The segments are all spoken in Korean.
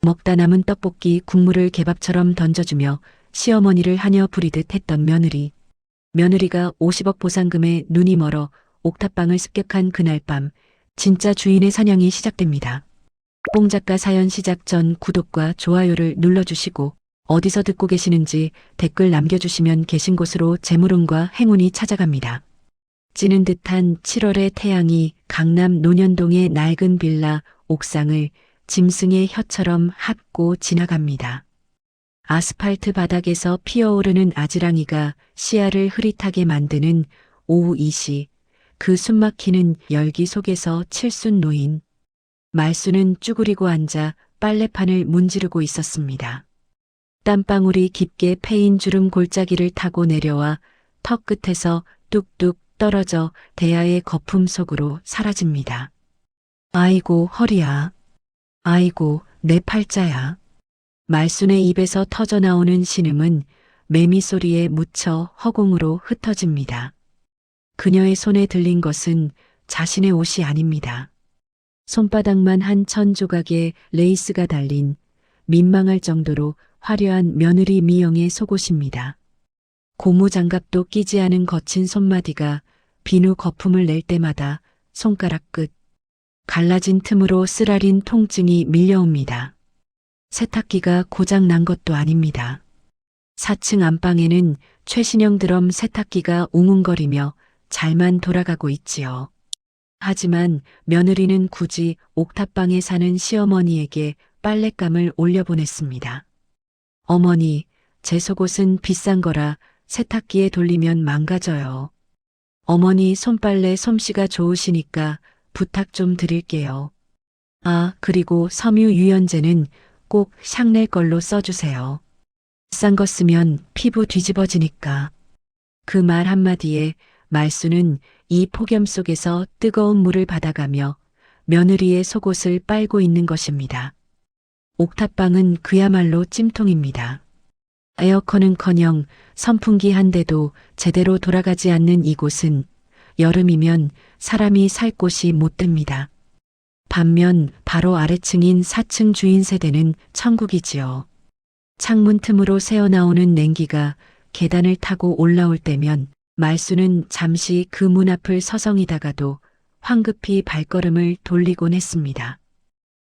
먹다 남은 떡볶이 국물을 개밥처럼 던져주며 시어머니를 하녀 부리듯 했던 며느리. 며느리가 50억 보상금에 눈이 멀어 옥탑방을 습격한 그날 밤 진짜 주인의 사냥이 시작됩니다. 뽕작가 사연 시작 전 구독과 좋아요를 눌러주시고 어디서 듣고 계시는지 댓글 남겨주시면 계신 곳으로 재물운과 행운이 찾아갑니다. 찌는 듯한 7월의 태양이 강남 논현동의 낡은 빌라 옥상을 짐승의 혀처럼 핫고 지나갑니다. 아스팔트 바닥에서 피어오르는 아지랑이가 시야를 흐릿하게 만드는 오후 2시, 그 숨막히는 열기 속에서 칠순 노인. 말순은 쭈그리고 앉아 빨래판을 문지르고 있었습니다. 땀방울이 깊게 패인 주름 골짜기를 타고 내려와 턱 끝에서 뚝뚝 떨어져 대야의 거품 속으로 사라집니다. 아이고 허리야. 아이고 내 팔자야. 말순의 입에서 터져나오는 신음은 매미 소리에 묻혀 허공으로 흩어집니다. 그녀의 손에 들린 것은 자신의 옷이 아닙니다. 손바닥만 한 천 조각의 레이스가 달린 민망할 정도로 화려한 며느리 미영의 속옷입니다. 고무장갑도 끼지 않은 거친 손마디가 비누 거품을 낼 때마다 손가락 끝, 갈라진 틈으로 쓰라린 통증이 밀려옵니다. 세탁기가 고장 난 것도 아닙니다. 4층 안방에는 최신형 드럼 세탁기가 웅웅거리며 잘만 돌아가고 있지요. 하지만 며느리는 굳이 옥탑방에 사는 시어머니에게 빨랫감을 올려보냈습니다. 어머니, 제 속옷은 비싼 거라 세탁기에 돌리면 망가져요. 어머니 손빨래 솜씨가 좋으시니까 부탁 좀 드릴게요. 아, 그리고 섬유 유연제는 꼭 샹넬 걸로 써주세요. 비싼 거 쓰면 피부 뒤집어지니까. 그 말 한마디에 말순은 이 폭염 속에서 뜨거운 물을 받아가며 며느리의 속옷을 빨고 있는 것입니다. 옥탑방은 그야말로 찜통입니다. 에어컨은커녕 선풍기 한 대도 제대로 돌아가지 않는 이곳은 여름이면 사람이 살 곳이 못 됩니다. 반면 바로 아래층인 4층 주인 세대는 천국이지요. 창문 틈으로 새어나오는 냉기가 계단을 타고 올라올 때면 말순은 잠시 그 문 앞을 서성이다가도 황급히 발걸음을 돌리곤 했습니다.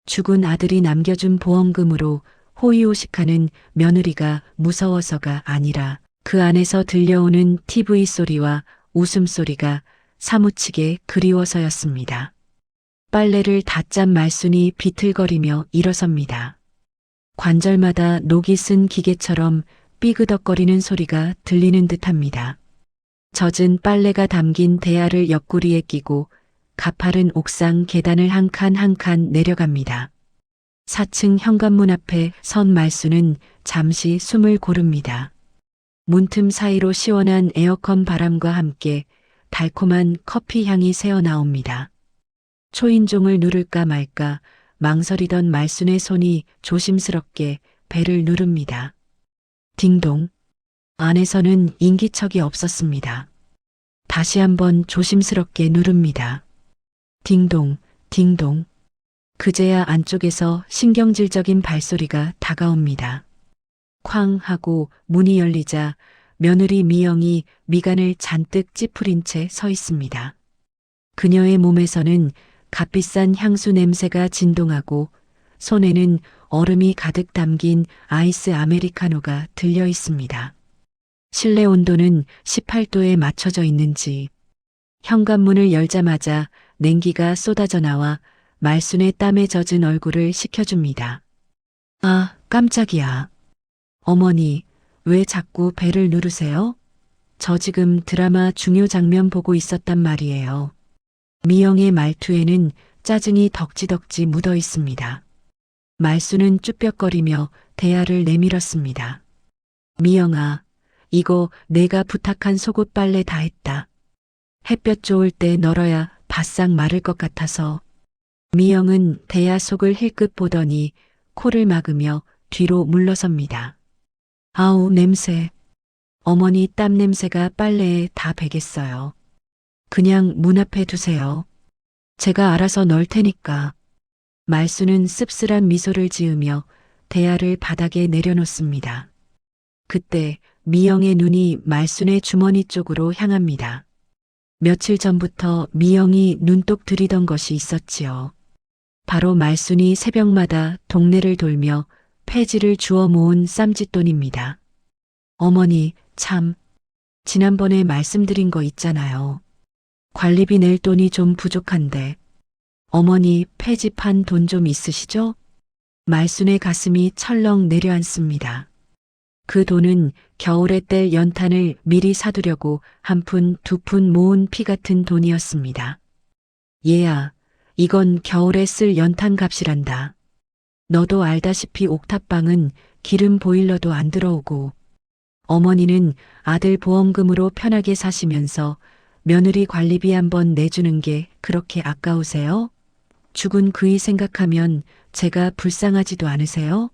죽은 아들이 남겨준 보험금으로 호의호식하는 며느리가 무서워서가 아니라 그 안에서 들려오는 TV 소리와 웃음소리가 사무치게 그리워서였습니다. 빨래를 다 짠 말순이 비틀거리며 일어섭니다. 관절마다 녹이 쓴 기계처럼 삐그덕거리는 소리가 들리는 듯합니다. 젖은 빨래가 담긴 대야를 옆구리에 끼고 가파른 옥상 계단을 한 칸 한 칸 내려갑니다. 4층 현관문 앞에 선 말순은 잠시 숨을 고릅니다. 문틈 사이로 시원한 에어컨 바람과 함께 달콤한 커피 향이 새어나옵니다. 초인종을 누를까 말까 망설이던 말순의 손이 조심스럽게 벨을 누릅니다. 딩동. 안에서는 인기척이 없었습니다. 다시 한번 조심스럽게 누릅니다. 딩동, 딩동. 그제야 안쪽에서 신경질적인 발소리가 다가옵니다. 쾅 하고 문이 열리자 며느리 미영이 미간을 잔뜩 찌푸린 채 서 있습니다. 그녀의 몸에서는 값비싼 향수 냄새가 진동하고 손에는 얼음이 가득 담긴 아이스 아메리카노가 들려 있습니다. 실내 온도는 18도에 맞춰져 있는지 현관문을 열자마자 냉기가 쏟아져 나와 말순의 땀에 젖은 얼굴을 식혀줍니다. 아, 깜짝이야. 어머니, 왜 자꾸 벨을 누르세요? 저 지금 드라마 중요 장면 보고 있었단 말이에요. 미영의 말투에는 짜증이 덕지덕지 묻어 있습니다. 말순은 쭈뼛거리며 대야를 내밀었습니다. 미영아, 이거 내가 부탁한 속옷 빨래 다 했다. 햇볕 좋을 때 널어야 바싹 마를 것 같아서. 미영은 대야 속을 힐끗 보더니 코를 막으며 뒤로 물러섭니다. 아우 냄새. 어머니 땀 냄새가 빨래에 다 배겠어요. 그냥 문 앞에 두세요. 제가 알아서 널 테니까. 말순은 씁쓸한 미소를 지으며 대야를 바닥에 내려놓습니다. 그때 미영의 눈이 말순의 주머니 쪽으로 향합니다. 며칠 전부터 미영이 눈독 들이던 것이 있었지요. 바로 말순이 새벽마다 동네를 돌며 폐지를 주워 모은 쌈짓돈입니다. 어머니, 참, 지난번에 말씀드린 거 있잖아요. 관리비 낼 돈이 좀 부족한데, 어머니 폐지판 돈 좀 있으시죠? 말순의 가슴이 철렁 내려앉습니다. 그 돈은 겨울에 뗄 연탄을 미리 사두려고 한 푼, 두 푼 모은 피 같은 돈이었습니다. 얘야, 이건 겨울에 쓸 연탄 값이란다. 너도 알다시피 옥탑방은 기름 보일러도 안 들어오고, 어머니는 아들 보험금으로 편하게 사시면서 며느리 관리비 한번 내주는 게 그렇게 아까우세요? 죽은 그이 생각하면 제가 불쌍하지도 않으세요?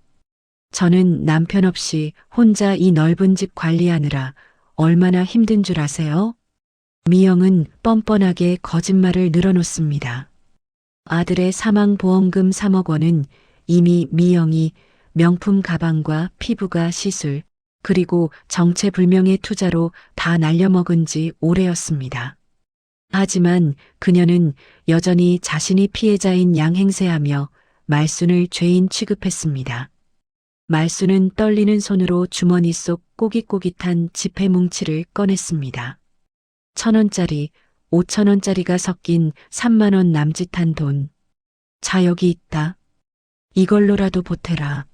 저는 남편 없이 혼자 이 넓은 집 관리하느라 얼마나 힘든 줄 아세요? 미영은 뻔뻔하게 거짓말을 늘어놓습니다. 아들의 사망보험금 3억 원은 이미 미영이 명품 가방과 피부가 시술, 그리고 정체불명의 투자로 다 날려먹은 지 오래였습니다. 하지만 그녀는 여전히 자신이 피해자인 양 행세하며 말순을 죄인 취급했습니다. 말순은 떨리는 손으로 주머니 속 꼬깃꼬깃한 지폐 뭉치를 꺼냈습니다. 1,000원짜리, 5,000원짜리가 섞인 3만 원 남짓한 돈. 자, 여기 있다. 이걸로라도 보태라.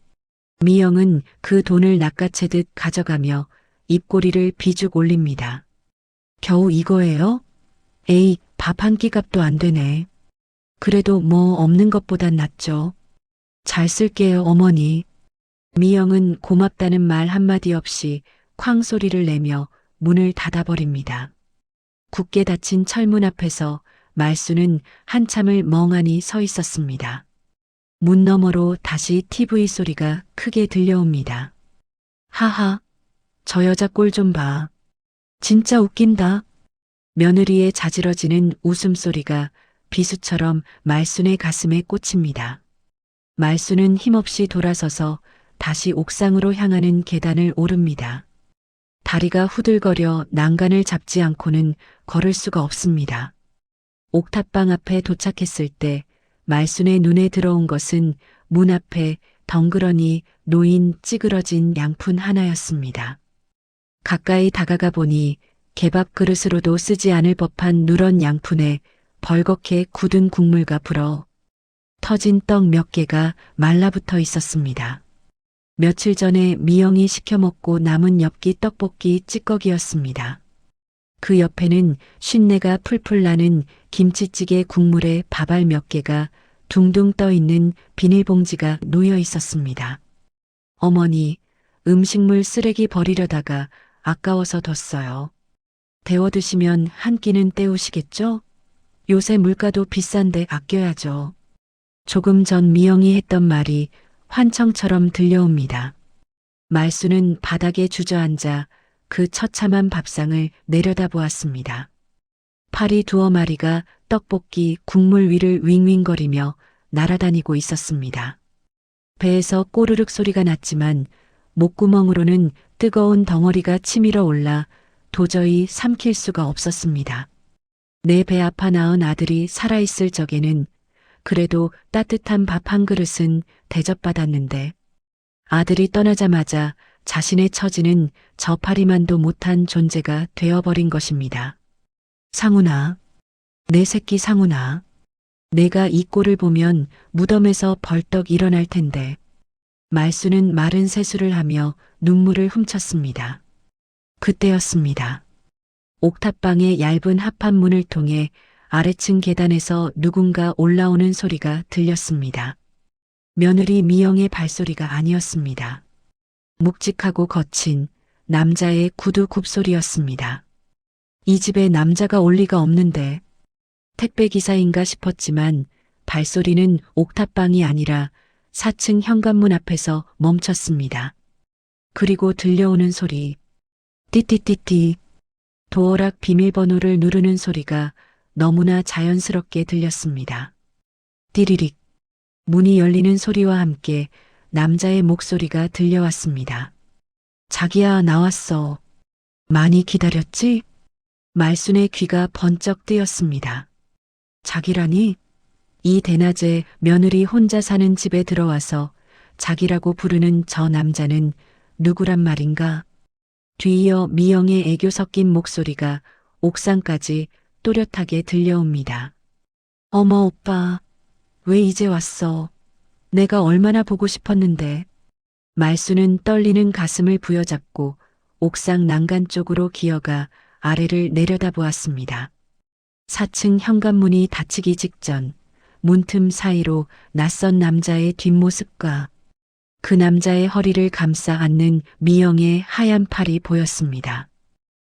미영은 그 돈을 낚아채듯 가져가며 입꼬리를 비죽 올립니다. 겨우 이거예요? 에이, 밥 한 끼 값도 안 되네. 그래도 뭐 없는 것보단 낫죠. 잘 쓸게요, 어머니. 미영은 고맙다는 말 한마디 없이 쾅 소리를 내며 문을 닫아버립니다. 굳게 닫힌 철문 앞에서 말순은 한참을 멍하니 서 있었습니다. 문 너머로 다시 TV 소리가 크게 들려옵니다. 하하, 저 여자 꼴 좀 봐. 진짜 웃긴다. 며느리의 자지러지는 웃음소리가 비수처럼 말순의 가슴에 꽂힙니다. 말순은 힘없이 돌아서서 다시 옥상으로 향하는 계단을 오릅니다. 다리가 후들거려 난간을 잡지 않고는 걸을 수가 없습니다. 옥탑방 앞에 도착했을 때 말순의 눈에 들어온 것은 문 앞에 덩그러니 놓인 찌그러진 양푼 하나였습니다. 가까이 다가가 보니 개밥 그릇으로도 쓰지 않을 법한 누런 양푼에 벌겋게 굳은 국물과 불어 터진 떡 몇 개가 말라붙어 있었습니다. 며칠 전에 미영이 시켜 먹고 남은 엽기 떡볶이 찌꺼기였습니다. 그 옆에는 쉰내가 풀풀 나는 김치찌개 국물에 밥알 몇 개가 둥둥 떠 있는 비닐봉지가 놓여 있었습니다. 어머니, 음식물 쓰레기 버리려다가 아까워서 뒀어요. 데워 드시면 한 끼는 때우시겠죠? 요새 물가도 비싼데 아껴야죠. 조금 전 미영이 했던 말이 환청처럼 들려옵니다. 말순은 바닥에 주저앉아 그 처참한 밥상을 내려다보았습니다. 파리 두어 마리가 떡볶이 국물 위를 윙윙거리며 날아다니고 있었습니다. 배에서 꼬르륵 소리가 났지만 목구멍으로는 뜨거운 덩어리가 치밀어 올라 도저히 삼킬 수가 없었습니다. 내 배 아파 낳은 아들이 살아있을 적에는 그래도 따뜻한 밥 한 그릇은 대접받았는데 아들이 떠나자마자 자신의 처지는 저파리만도 못한 존재가 되어버린 것입니다. 상훈아, 내 새끼 상훈아, 내가 이 꼴을 보면 무덤에서 벌떡 일어날 텐데. 말순은 마른 세수를 하며 눈물을 훔쳤습니다. 그때였습니다. 옥탑방의 얇은 합판문을 통해 아래층 계단에서 누군가 올라오는 소리가 들렸습니다. 며느리 미영의 발소리가 아니었습니다. 묵직하고 거친 남자의 구두 굽소리였습니다. 이 집에 남자가 올 리가 없는데 택배기사인가 싶었지만 발소리는 옥탑방이 아니라 4층 현관문 앞에서 멈췄습니다. 그리고 들려오는 소리, 띠띠띠띠, 도어락 비밀번호를 누르는 소리가 너무나 자연스럽게 들렸습니다. 띠리릭, 문이 열리는 소리와 함께 남자의 목소리가 들려왔습니다. 자기야, 나왔어. 많이 기다렸지? 말순의 귀가 번쩍 뜨였습니다. 자기라니? 이 대낮에 며느리 혼자 사는 집에 들어와서 자기라고 부르는 저 남자는 누구란 말인가? 뒤이어 미영의 애교 섞인 목소리가 옥상까지 또렷하게 들려옵니다. 어머, 오빠, 왜 이제 왔어? 내가 얼마나 보고 싶었는데. 말수는 떨리는 가슴을 부여잡고 옥상 난간 쪽으로 기어가 아래를 내려다보았습니다. 4층 현관문이 닫히기 직전 문틈 사이로 낯선 남자의 뒷모습과 그 남자의 허리를 감싸 안는 미영의 하얀 팔이 보였습니다.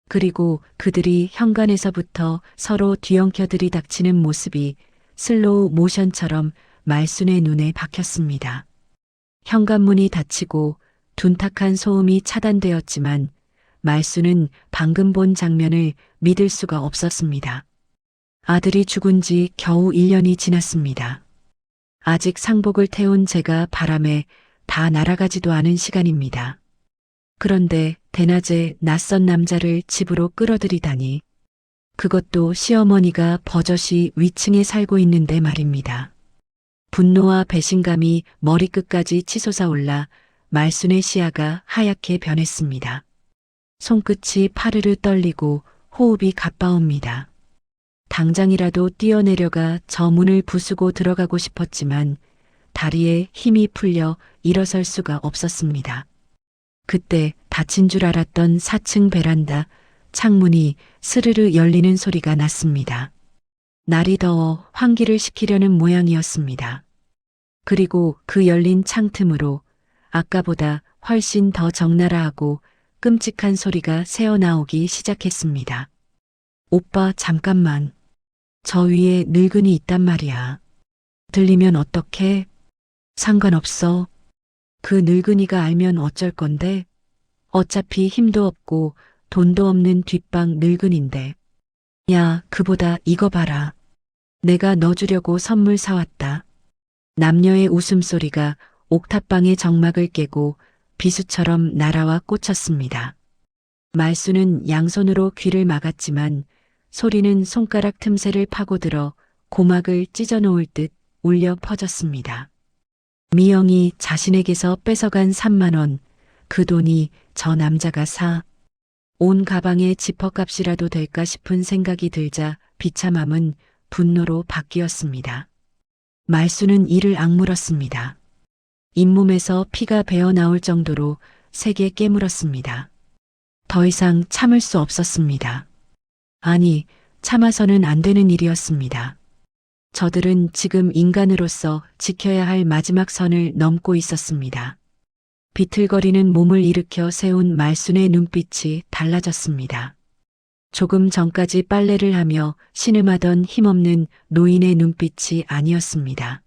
그리고 그들이 현관에서부터 서로 뒤엉켜 들이닥치는 모습이 슬로우 모션처럼 말순의 눈에 박혔습니다. 현관문이 닫히고 둔탁한 소음이 차단되었지만 말순은 방금 본 장면을 믿을 수가 없었습니다. 아들이 죽은 지 겨우 1년이 지났습니다. 아직 상복을 태운 제가 바람에 다 날아가지도 않은 시간입니다. 그런데 대낮에 낯선 남자를 집으로 끌어들이다니. 그것도 시어머니가 버젓이 위층에 살고 있는데 말입니다. 분노와 배신감이 머리끝까지 치솟아올라 말순의 시야가 하얗게 변했습니다. 손끝이 파르르 떨리고 호흡이 가빠옵니다. 당장이라도 뛰어내려가 저 문을 부수고 들어가고 싶었지만 다리에 힘이 풀려 일어설 수가 없었습니다. 그때 닫힌 줄 알았던 4층 베란다 창문이 스르르 열리는 소리가 났습니다. 날이 더워 환기를 시키려는 모양이었습니다. 그리고 그 열린 창틈으로 아까보다 훨씬 더 적나라하고 끔찍한 소리가 새어나오기 시작했습니다. 오빠, 잠깐만. 저 위에 늙은이 있단 말이야. 들리면 어떡해? 상관없어. 그 늙은이가 알면 어쩔 건데? 어차피 힘도 없고 돈도 없는 뒷방 늙은인데. 야, 그보다 이거 봐라. 내가 너 주려고 선물 사왔다. 남녀의 웃음소리가 옥탑방의 정막을 깨고 비수처럼 날아와 꽂혔습니다. 말수는 양손으로 귀를 막았지만 소리는 손가락 틈새를 파고들어 고막을 찢어놓을 듯 울려 퍼졌습니다. 미영이 자신에게서 뺏어간 3만 원, 그 돈이 저 남자가 온 가방의 지퍼값이라도 될까 싶은 생각이 들자 비참함은 분노로 바뀌었습니다. 말수는 이를 악물었습니다. 잇몸에서 피가 배어 나올 정도로 세게 깨물었습니다. 더 이상 참을 수 없었습니다. 아니, 참아서는 안 되는 일이었습니다. 저들은 지금 인간으로서 지켜야 할 마지막 선을 넘고 있었습니다. 비틀거리는 몸을 일으켜 세운 말순의 눈빛이 달라졌습니다. 조금 전까지 빨래를 하며 신음하던 힘없는 노인의 눈빛이 아니었습니다.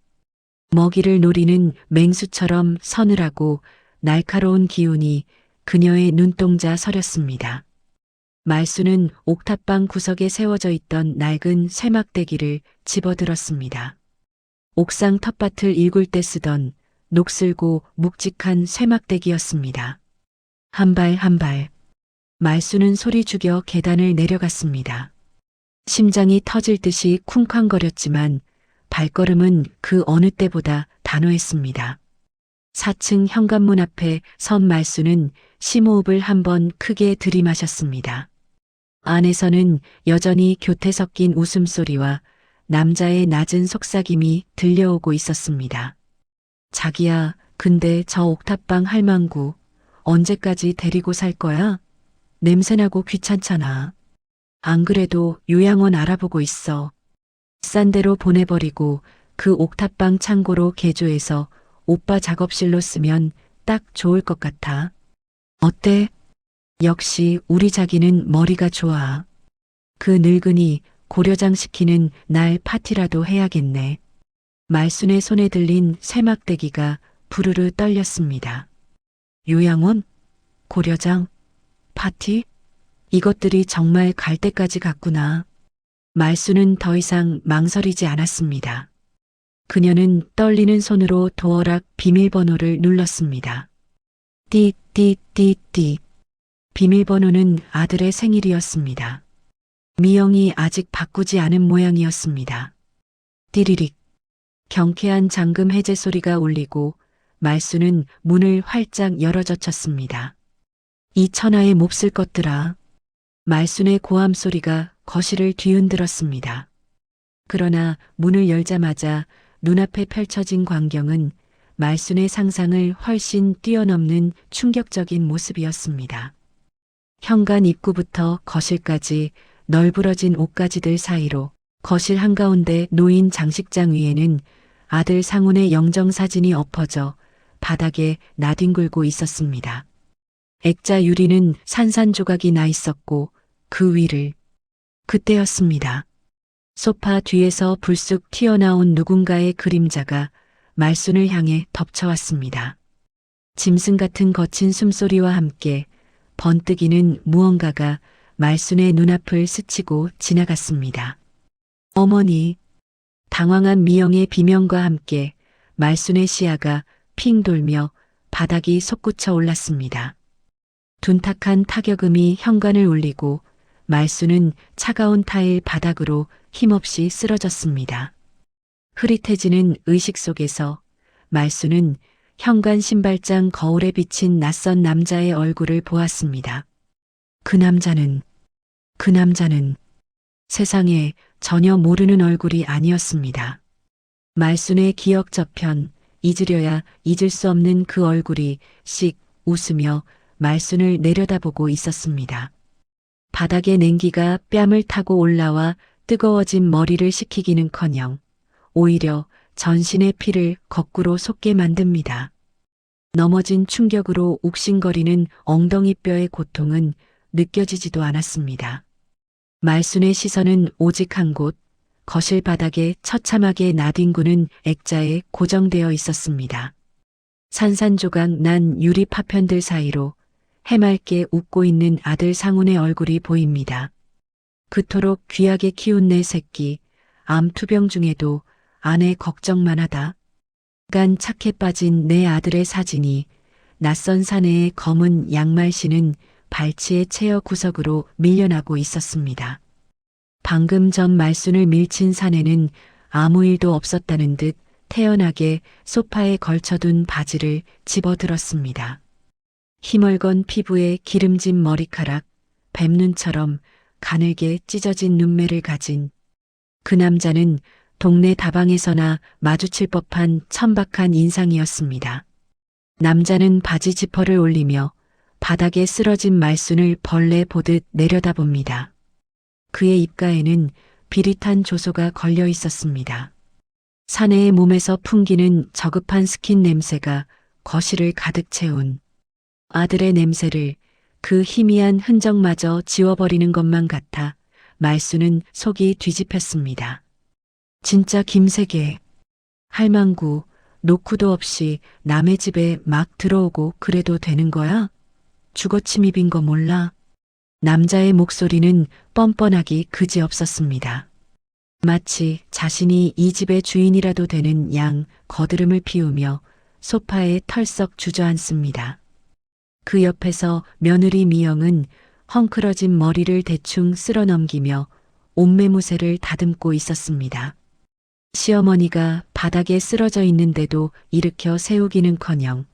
먹이를 노리는 맹수처럼 서늘하고 날카로운 기운이 그녀의 눈동자 서렸습니다. 말수는 옥탑방 구석에 세워져 있던 낡은 쇠막대기를 집어들었습니다. 옥상 텃밭을 일굴 때 쓰던 녹슬고 묵직한 쇠막대기였습니다. 한 발 한 발. 말수는 소리 죽여 계단을 내려갔습니다. 심장이 터질 듯이 쿵쾅거렸지만 발걸음은 그 어느 때보다 단호했습니다. 4층 현관문 앞에 선 말수는 심호흡을 한번 크게 들이마셨습니다. 안에서는 여전히 교태 섞인 웃음소리와 남자의 낮은 속삭임이 들려오고 있었습니다. 자기야, 근데 저 옥탑방 할망구 언제까지 데리고 살 거야? 냄새나고 귀찮잖아. 안 그래도 요양원 알아보고 있어. 싼 데로 보내버리고 그 옥탑방 창고로 개조해서 오빠 작업실로 쓰면 딱 좋을 것 같아. 어때? 역시 우리 자기는 머리가 좋아. 그 늙은이 고려장 시키는 날 파티라도 해야겠네. 말순의 손에 들린 쇠막대기가 부르르 떨렸습니다. 요양원? 고려장? 파티? 이것들이 정말 갈 때까지 갔구나. 말순은 더 이상 망설이지 않았습니다. 그녀는 떨리는 손으로 도어락 비밀번호를 눌렀습니다. 띠띠띠띠. 비밀번호는 아들의 생일이었습니다. 미영이 아직 바꾸지 않은 모양이었습니다. 띠리릭. 경쾌한 잠금 해제 소리가 울리고 말수는 문을 활짝 열어젖혔습니다. 이 천하의 몹쓸 것들아. 말순의 고함 소리가 거실을 뒤흔들었습니다. 그러나 문을 열자마자 눈앞에 펼쳐진 광경은 말순의 상상을 훨씬 뛰어넘는 충격적인 모습이었습니다. 현관 입구부터 거실까지 널브러진 옷가지들 사이로 거실 한가운데 놓인 장식장 위에는 아들 상훈의 영정사진이 엎어져 바닥에 나뒹굴고 있었습니다. 액자 유리는 산산조각이 나 있었고 그 위를 그때였습니다. 소파 뒤에서 불쑥 튀어나온 누군가의 그림자가 말순을 향해 덮쳐왔습니다. 짐승 같은 거친 숨소리와 함께 번뜩이는 무언가가 말순의 눈앞을 스치고 지나갔습니다. 어머니. 당황한 미영의 비명과 함께 말순의 시야가 핑 돌며 바닥이 솟구쳐 올랐습니다. 둔탁한 타격음이 현관을 울리고 말순은 차가운 타일 바닥으로 힘없이 쓰러졌습니다. 흐릿해지는 의식 속에서 말순은 현관 신발장 거울에 비친 낯선 남자의 얼굴을 보았습니다. 그 남자는 세상에 전혀 모르는 얼굴이 아니었습니다. 말순의 기억 저편, 잊으려야 잊을 수 없는 그 얼굴이 씩 웃으며 말순을 내려다보고 있었습니다. 바닥의 냉기가 뺨을 타고 올라와 뜨거워진 머리를 식히기는커녕 오히려 전신의 피를 거꾸로 솟게 만듭니다. 넘어진 충격으로 욱신거리는 엉덩이뼈의 고통은 느껴지지도 않았습니다. 말순의 시선은 오직 한 곳, 거실 바닥에 처참하게 나뒹구는 액자에 고정되어 있었습니다. 산산조각 난 유리 파편들 사이로 해맑게 웃고 있는 아들 상훈의 얼굴이 보입니다. 그토록 귀하게 키운 내 새끼, 암투병 중에도 아내 걱정만 하다. 간 착해 빠진 내 아들의 사진이 낯선 사내의 검은 양말 신은 발치의 체어 구석으로 밀려나고 있었습니다. 방금 전 말순을 밀친 사내는 아무 일도 없었다는 듯 태연하게 소파에 걸쳐둔 바지를 집어들었습니다. 희멀건 피부에 기름진 머리카락, 뱀눈처럼 가늘게 찢어진 눈매를 가진 그 남자는 동네 다방에서나 마주칠 법한 천박한 인상이었습니다. 남자는 바지 지퍼를 올리며 바닥에 쓰러진 말순을 벌레 보듯 내려다봅니다. 그의 입가에는 비릿한 조소가 걸려 있었습니다. 사내의 몸에서 풍기는 저급한 스킨 냄새가 거실을 가득 채운 아들의 냄새를 그 희미한 흔적마저 지워버리는 것만 같아 말순은 속이 뒤집혔습니다. 진짜 김세계. 할망구, 노크도 없이 남의 집에 막 들어오고 그래도 되는 거야? 주거침입인 거 몰라? 남자의 목소리는 뻔뻔하기 그지없었습니다. 마치 자신이 이 집의 주인이라도 되는 양 거드름을 피우며 소파에 털썩 주저앉습니다. 그 옆에서 며느리 미영은 헝클어진 머리를 대충 쓸어넘기며 옷매무새를 다듬고 있었습니다. 시어머니가 바닥에 쓰러져 있는데도 일으켜 세우기는커녕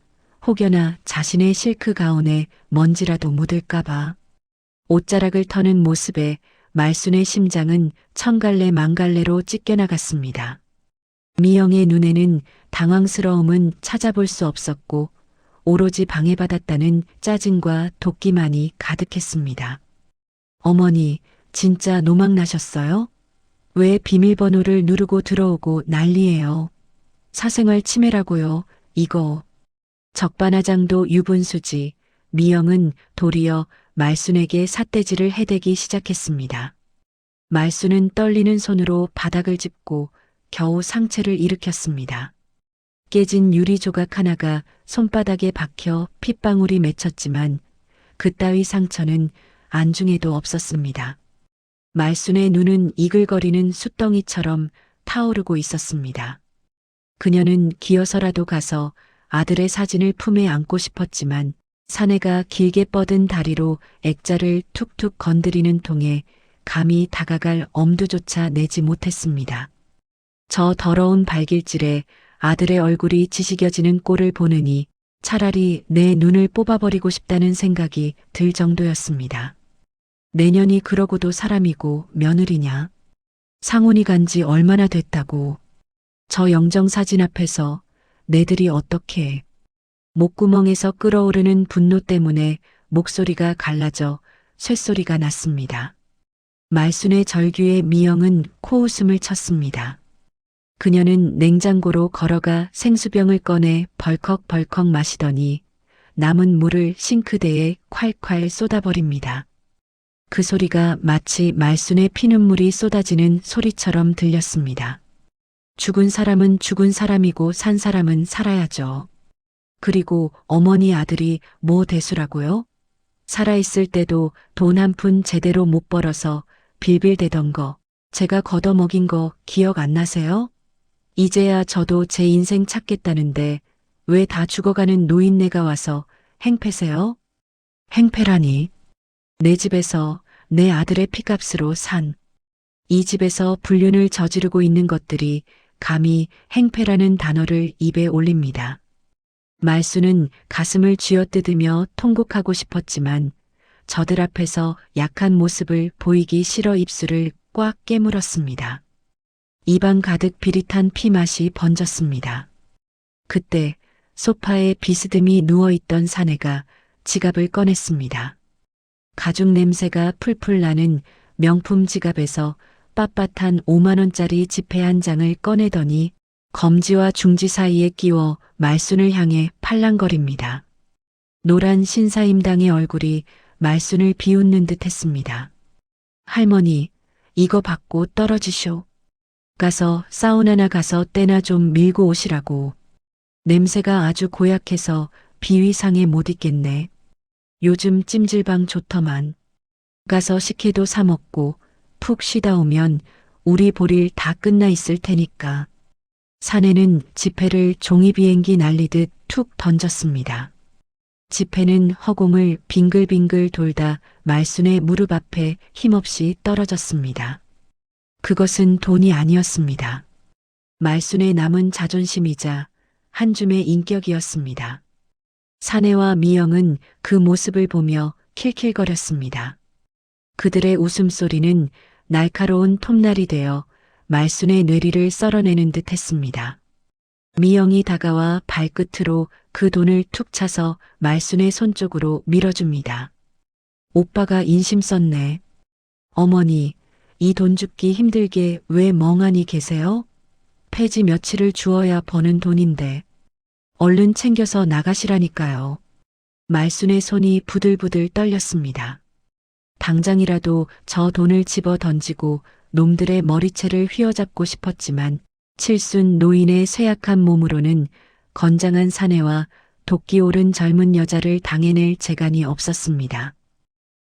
혹여나 자신의 실크 가운에 먼지라도 묻을까봐 옷자락을 터는 모습에 말순의 심장은 천갈래 만갈래로 찢겨나갔습니다. 미영의 눈에는 당황스러움은 찾아볼 수 없었고 오로지 방해받았다는 짜증과 도끼만이 가득했습니다. 어머니, 진짜 노망나셨어요? 왜 비밀번호를 누르고 들어오고 난리예요? 사생활 침해라고요, 이거. 적반하장도 유분수지. 미영은 도리어 말순에게 삿대질을 해대기 시작했습니다. 말순은 떨리는 손으로 바닥을 짚고 겨우 상체를 일으켰습니다. 깨진 유리 조각 하나가 손바닥에 박혀 핏방울이 맺혔지만 그따위 상처는 안중에도 없었습니다. 말순의 눈은 이글거리는 숫덩이처럼 타오르고 있었습니다. 그녀는 기어서라도 가서 아들의 사진을 품에 안고 싶었지만 사내가 길게 뻗은 다리로 액자를 툭툭 건드리는 통에 감히 다가갈 엄두조차 내지 못했습니다. 저 더러운 발길질에 아들의 얼굴이 지시겨지는 꼴을 보느니 차라리 내 눈을 뽑아버리고 싶다는 생각이 들 정도였습니다. 내년이 그러고도 사람이고 며느리냐? 상혼이 간 지 얼마나 됐다고. 저 영정사진 앞에서 내들이 어떻게. 목구멍에서 끓어오르는 분노 때문에 목소리가 갈라져 쇳소리가 났습니다. 말순의 절규에 미영은 코웃음을 쳤습니다. 그녀는 냉장고로 걸어가 생수병을 꺼내 벌컥벌컥 마시더니 남은 물을 싱크대에 콸콸 쏟아버립니다. 그 소리가 마치 말순의 피눈물이 쏟아지는 소리처럼 들렸습니다. 죽은 사람은 죽은 사람이고 산 사람은 살아야죠. 그리고 어머니 아들이 뭐 대수라고요? 살아있을 때도 돈 한 푼 제대로 못 벌어서 빌빌대던 거, 제가 걷어먹인 거 기억 안 나세요? 이제야 저도 제 인생 찾겠다는데 왜 다 죽어가는 노인네가 와서 행패세요? 행패라니. 내 집에서 내 아들의 피값으로 산. 이 집에서 불륜을 저지르고 있는 것들이 감히 행패라는 단어를 입에 올립니다. 말수는 가슴을 쥐어뜯으며 통곡하고 싶었지만 저들 앞에서 약한 모습을 보이기 싫어 입술을 꽉 깨물었습니다. 입안 가득 비릿한 피맛이 번졌습니다. 그때 소파에 비스듬히 누워있던 사내가 지갑을 꺼냈습니다. 가죽 냄새가 풀풀 나는 명품 지갑에서 빳빳한 5만 원짜리 지폐 한 장을 꺼내더니 검지와 중지 사이에 끼워 말순을 향해 팔랑거립니다. 노란 신사임당의 얼굴이 말순을 비웃는 듯 했습니다. 할머니, 이거 받고 떨어지쇼. 가서 사우나나 가서 때나 좀 밀고 오시라고. 냄새가 아주 고약해서 비위상에 못 있겠네. 요즘 찜질방 좋더만. 가서 식혜도 사 먹고 푹 쉬다 오면 우리 볼일 다 끝나 있을 테니까. 사내는 지폐를 종이비행기 날리듯 툭 던졌습니다. 지폐는 허공을 빙글빙글 돌다 말순의 무릎 앞에 힘없이 떨어졌습니다. 그것은 돈이 아니었습니다. 말순의 남은 자존심이자 한 줌의 인격이었습니다. 사내와 미영은 그 모습을 보며 킬킬거렸습니다. 그들의 웃음소리는 날카로운 톱날이 되어 말순의 뇌리를 썰어내는 듯 했습니다. 미영이 다가와 발끝으로 그 돈을 툭 차서 말순의 손 쪽으로 밀어줍니다. 오빠가 인심 썼네. 어머니, 이 돈 줍기 힘들게 왜 멍하니 계세요? 폐지 며칠을 주어야 버는 돈인데. 얼른 챙겨서 나가시라니까요. 말순의 손이 부들부들 떨렸습니다. 당장이라도 저 돈을 집어 던지고 놈들의 머리채를 휘어잡고 싶었지만 칠순 노인의 쇠약한 몸으로는 건장한 사내와 도끼 오른 젊은 여자를 당해낼 재간이 없었습니다.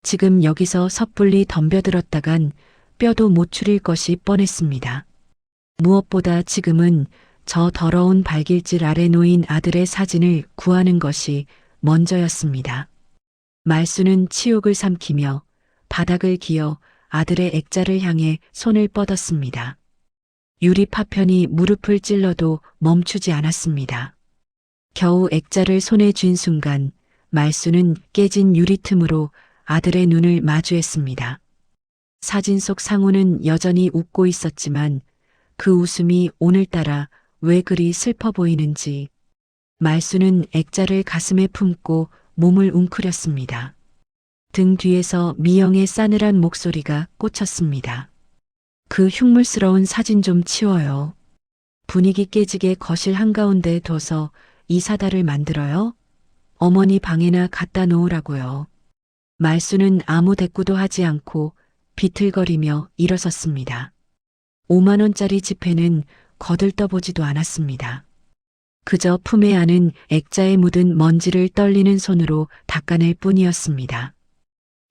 지금 여기서 섣불리 덤벼들었다간 뼈도 못 추릴 것이 뻔했습니다. 무엇보다 지금은 저 더러운 발길질 아래 놓인 아들의 사진을 구하는 것이 먼저였습니다. 말수는 치욕을 삼키며 바닥을 기어 아들의 액자를 향해 손을 뻗었습니다. 유리 파편이 무릎을 찔러도 멈추지 않았습니다. 겨우 액자를 손에 쥔 순간 말수는 깨진 유리 틈으로 아들의 눈을 마주했습니다. 사진 속 상우는 여전히 웃고 있었지만 그 웃음이 오늘따라 왜 그리 슬퍼 보이는지 말수는 액자를 가슴에 품고 몸을 웅크렸습니다. 등 뒤에서 미영의 싸늘한 목소리가 꽂혔습니다. 그 흉물스러운 사진 좀 치워요. 분위기 깨지게 거실 한가운데 둬서 이 사달을 만들어요? 어머니 방에나 갖다 놓으라고요. 말수는 아무 대꾸도 하지 않고 비틀거리며 일어섰습니다. 5만 원짜리 지폐는 거들떠보지도 않았습니다. 그저 품에 안은 액자에 묻은 먼지를 떨리는 손으로 닦아낼 뿐이었습니다.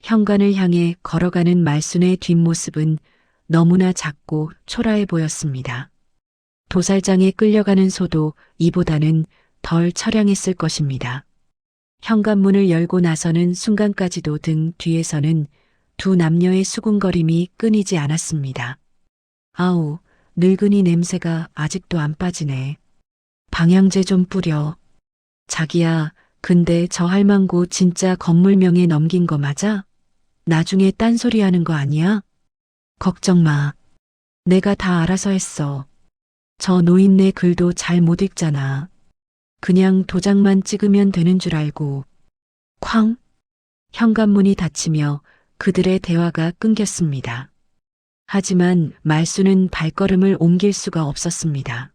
현관을 향해 걸어가는 말순의 뒷모습은 너무나 작고 초라해 보였습니다. 도살장에 끌려가는 소도 이보다는 덜 처량했을 것입니다. 현관문을 열고 나서는 순간까지도 등 뒤에서는 두 남녀의 수군거림이 끊이지 않았습니다. 아우, 늙은이 냄새가 아직도 안 빠지네. 방향제 좀 뿌려. 자기야, 근데 저 할망구 진짜 건물명에 넘긴 거 맞아? 나중에 딴소리 하는 거 아니야? 걱정 마. 내가 다 알아서 했어. 저 노인네 글도 잘 못 읽잖아. 그냥 도장만 찍으면 되는 줄 알고. 쾅! 현관문이 닫히며 그들의 대화가 끊겼습니다. 하지만 말수는 발걸음을 옮길 수가 없었습니다.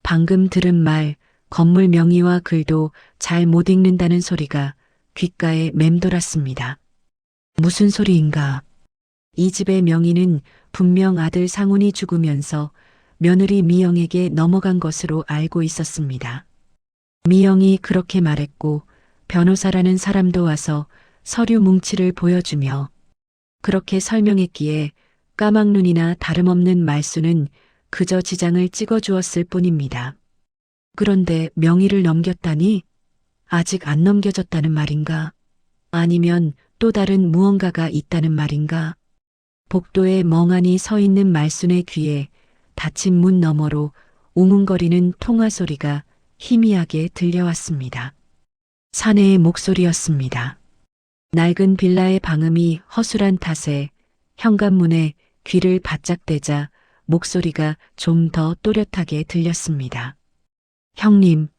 방금 들은 말, 건물 명의와 글도 잘 못 읽는다는 소리가 귓가에 맴돌았습니다. 무슨 소리인가? 이 집의 명의는 분명 아들 상훈이 죽으면서 며느리 미영에게 넘어간 것으로 알고 있었습니다. 미영이 그렇게 말했고 변호사라는 사람도 와서 서류 뭉치를 보여주며 그렇게 설명했기에 까막눈이나 다름없는 말수는 그저 지장을 찍어주었을 뿐입니다. 그런데 명의를 넘겼다니? 아직 안 넘겨졌다는 말인가? 아니면 또 다른 무언가가 있다는 말인가? 복도에 멍하니 서 있는 말순의 귀에 닫힌 문 너머로 웅웅거리는 통화 소리가 희미하게 들려왔습니다. 사내의 목소리였습니다. 낡은 빌라의 방음이 허술한 탓에 현관문에 귀를 바짝 대자 목소리가 좀 더 또렷하게 들렸습니다. 형님,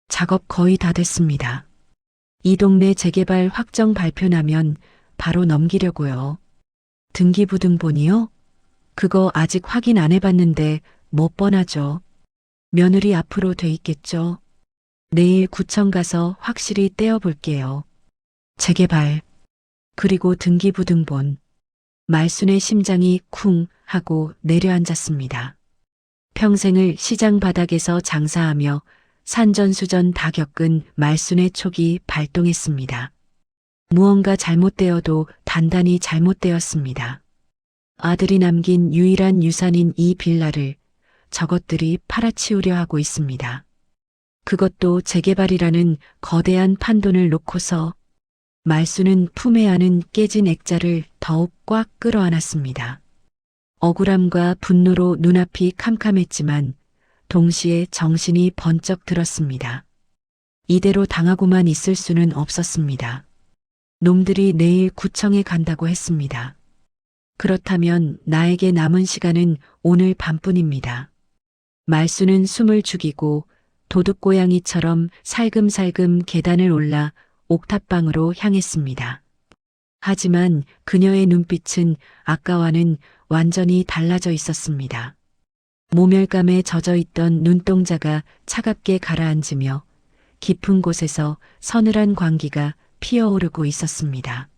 작업 거의 다 됐습니다. 이 동네 재개발 확정 발표 나면 바로 넘기려고요. 등기부등본이요? 그거 아직 확인 안 해봤는데 뭐 뻔하죠. 며느리 앞으로 돼 있겠죠. 내일 구청 가서 확실히 떼어볼게요. 재개발, 그리고 등기부등본. 말순의 심장이 쿵 하고 내려앉았습니다. 평생을 시장 바닥에서 장사하며 산전수전 다 겪은 말순의 촉이 발동했습니다. 무언가 잘못되어도 단단히 잘못되었습니다. 아들이 남긴 유일한 유산인 이 빌라를 저것들이 팔아치우려 하고 있습니다. 그것도 재개발이라는 거대한 판돈을 놓고서 말수는 품에 안은 깨진 액자를 더욱 꽉 끌어안았습니다. 억울함과 분노로 눈앞이 캄캄했지만 동시에 정신이 번쩍 들었습니다. 이대로 당하고만 있을 수는 없었습니다. 놈들이 내일 구청에 간다고 했습니다. 그렇다면 나에게 남은 시간은 오늘 밤뿐입니다. 말수는 숨을 죽이고 도둑고양이처럼 살금살금 계단을 올라 옥탑방으로 향했습니다. 하지만 그녀의 눈빛은 아까와는 완전히 달라져 있었습니다. 모멸감에 젖어 있던 눈동자가 차갑게 가라앉으며 깊은 곳에서 서늘한 광기가 피어오르고 있었습니다.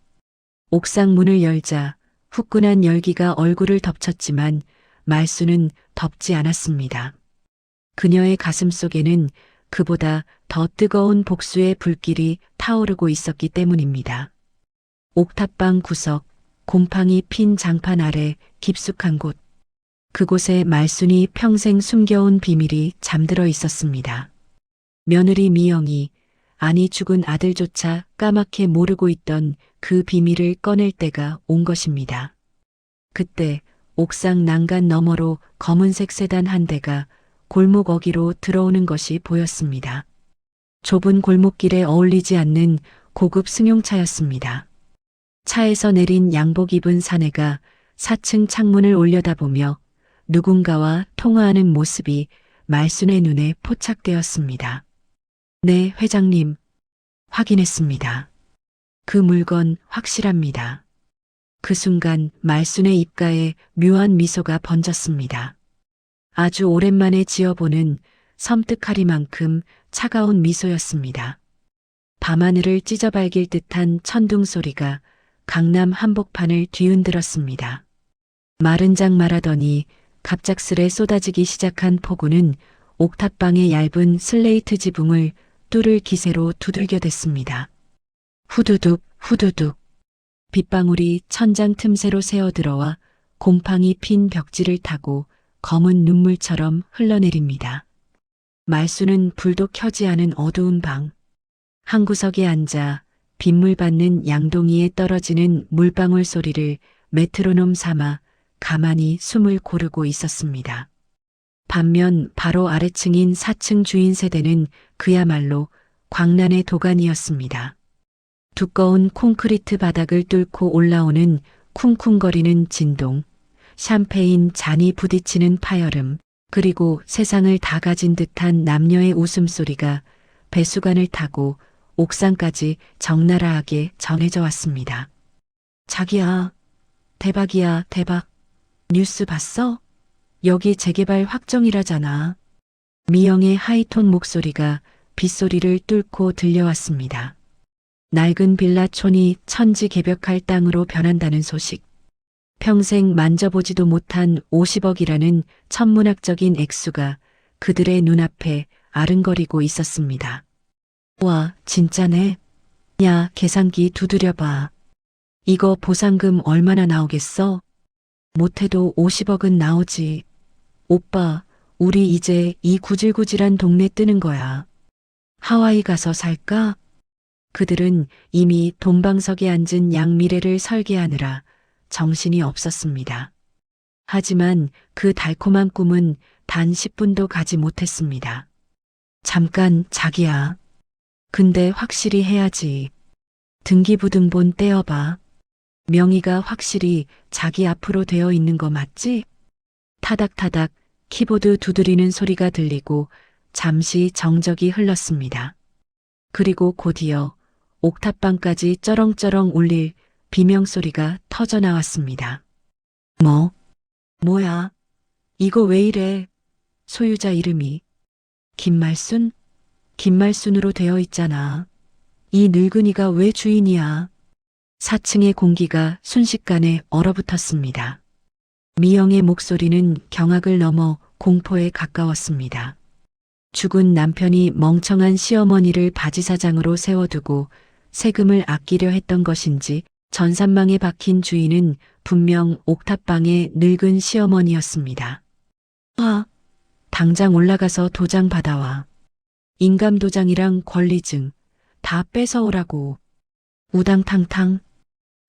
옥상 문을 열자 후끈한 열기가 얼굴을 덮쳤지만 말수는 덥지 않았습니다. 그녀의 가슴 속에는 그보다 더 뜨거운 복수의 불길이 타오르고 있었기 때문입니다. 옥탑방 구석, 곰팡이 핀 장판 아래 깊숙한 곳. 그곳에 말순이 평생 숨겨온 비밀이 잠들어 있었습니다. 며느리 미영이, 아니 죽은 아들조차 까맣게 모르고 있던 그 비밀을 꺼낼 때가 온 것입니다. 그때 옥상 난간 너머로 검은색 세단 한 대가 골목 어귀로 들어오는 것이 보였습니다. 좁은 골목길에 어울리지 않는 고급 승용차였습니다. 차에서 내린 양복 입은 사내가 4층 창문을 올려다보며 누군가와 통화하는 모습이 말순의 눈에 포착되었습니다. 네, 회장님. 확인했습니다. 그 물건 확실합니다. 그 순간 말순의 입가에 묘한 미소가 번졌습니다. 아주 오랜만에 지어보는 섬뜩하리만큼 차가운 미소였습니다. 밤하늘을 찢어발길 듯한 천둥 소리가 강남 한복판을 뒤흔들었습니다. 마른 장 말하더니 갑작스레 쏟아지기 시작한 폭우는 옥탑방의 얇은 슬레이트 지붕을 뚫을 기세로 두들겨댔습니다. 후두둑 후두둑. 빗방울이 천장 틈새로 새어들어와 곰팡이 핀 벽지를 타고 검은 눈물처럼 흘러내립니다. 말수는 불도 켜지 않은 어두운 방. 한 구석에 앉아 빗물 받는 양동이에 떨어지는 물방울 소리를 메트로놈 삼아 가만히 숨을 고르고 있었습니다. 반면 바로 아래층인 4층 주인 세대는 그야말로 광란의 도가니였습니다. 두꺼운 콘크리트 바닥을 뚫고 올라오는 쿵쿵거리는 진동, 샴페인 잔이 부딪히는 파열음, 그리고 세상을 다 가진 듯한 남녀의 웃음소리가 배수관을 타고 옥상까지 적나라하게 전해져 왔습니다. 자기야, 대박이야, 대박. 뉴스 봤어? 여기 재개발 확정이라잖아. 미영의 하이톤 목소리가 빗소리를 뚫고 들려왔습니다. 낡은 빌라촌이 천지개벽할 땅으로 변한다는 소식. 평생 만져보지도 못한 50억이라는 천문학적인 액수가 그들의 눈앞에 아른거리고 있었습니다. 와, 진짜네. 야, 계산기 두드려봐. 이거 보상금 얼마나 나오겠어? 못해도 50억은 나오지. 오빠, 우리 이제 이 구질구질한 동네 뜨는 거야. 하와이 가서 살까? 그들은 이미 돈방석에 앉은 양미래를 설계하느라 정신이 없었습니다. 하지만 그 달콤한 꿈은 단 10분도 가지 못했습니다. 잠깐, 자기야. 근데 확실히 해야지. 등기부등본 떼어봐. 명의가 확실히 자기 앞으로 되어 있는 거 맞지? 타닥타닥 키보드 두드리는 소리가 들리고 잠시 정적이 흘렀습니다. 그리고 곧이어 옥탑방까지 쩌렁쩌렁 울릴 비명소리가 터져 나왔습니다. 뭐야? 이거 왜 이래? 소유자 이름이 김말순? 김말순으로 되어 있잖아. 이 늙은이가 왜 주인이야? 4층의 공기가 순식간에 얼어붙었습니다. 미영의 목소리는 경악을 넘어 공포에 가까웠습니다. 죽은 남편이 멍청한 시어머니를 바지사장으로 세워두고 세금을 아끼려 했던 것인지 전산망에 박힌 주인은 분명 옥탑방의 늙은 시어머니였습니다. 당장 올라가서 도장 받아와. 인감도장이랑 권리증 다 뺏어오라고. 우당탕탕.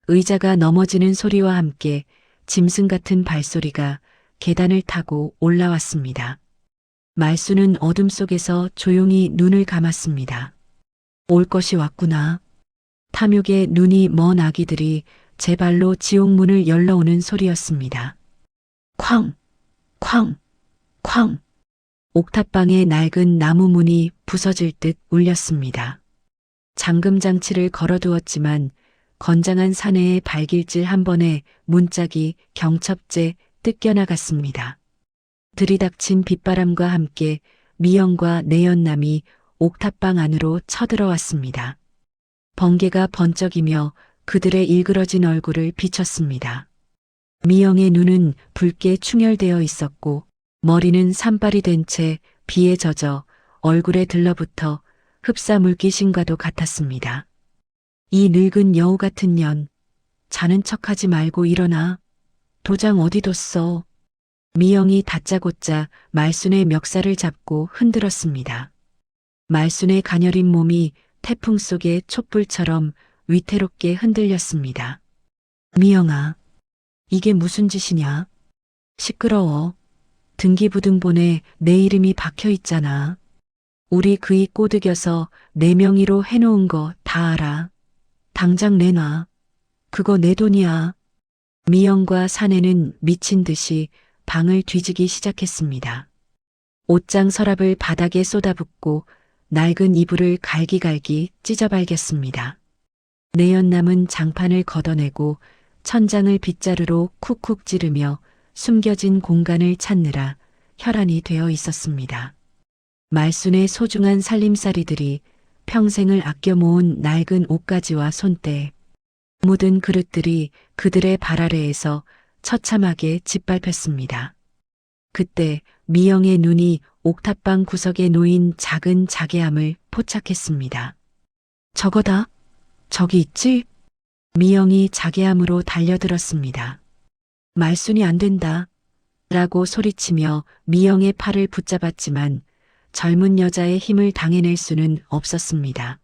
의자가 넘어지는 소리와 함께 짐승 같은 발소리가 계단을 타고 올라왔습니다. 말수는 어둠 속에서 조용히 눈을 감았습니다. 올 것이 왔구나. 탐욕의 눈이 먼 아기들이 제 발로 지옥문을 열러오는 소리였습니다. 쾅! 쾅! 쾅! 옥탑방의 낡은 나무 문이 부서질 듯 울렸습니다. 잠금 장치를 걸어두었지만 건장한 사내의 발길질 한 번에 문짝이 경첩제 뜯겨나갔습니다. 들이닥친 빗바람과 함께 미영과 내연남이 옥탑방 안으로 쳐들어왔습니다. 번개가 번쩍이며 그들의 일그러진 얼굴을 비쳤습니다. 미영의 눈은 붉게 충혈되어 있었고 머리는 산발이 된 채 비에 젖어 얼굴에 들러붙어 흡사 물귀신과도 같았습니다. 이 늙은 여우 같은 년, 자는 척하지 말고 일어나. 도장 어디 뒀어? 미영이 다짜고짜 말순의 멱살을 잡고 흔들었습니다. 말순의 가녀린 몸이 태풍 속의 촛불처럼 위태롭게 흔들렸습니다. 미영아, 이게 무슨 짓이냐? 시끄러워. 등기부등본에 내 이름이 박혀 있잖아. 우리 그이 꼬드겨서 내 명의로 해놓은 거 다 알아. 당장 내놔. 그거 내 돈이야. 미영과 사내는 미친 듯이 방을 뒤지기 시작했습니다. 옷장 서랍을 바닥에 쏟아붓고 낡은 이불을 갈기갈기 찢어발겼습니다. 내연남은 장판을 걷어내고 천장을 빗자루로 쿡쿡 찌르며 숨겨진 공간을 찾느라 혈안이 되어 있었습니다. 말순의 소중한 살림살이들이 평생을 아껴 모은 낡은 옷가지와 손대, 묻은 그릇들이 그들의 발 아래에서 처참하게 짓밟혔습니다. 그때 미영의 눈이 옥탑방 구석에 놓인 작은 자개함을 포착했습니다. 저거다. 저기 있지? 미영이 자개함으로 달려들었습니다. 말순이 안 된다. 라고 소리치며 미영의 팔을 붙잡았지만 젊은 여자의 힘을 당해낼 수는 없었습니다.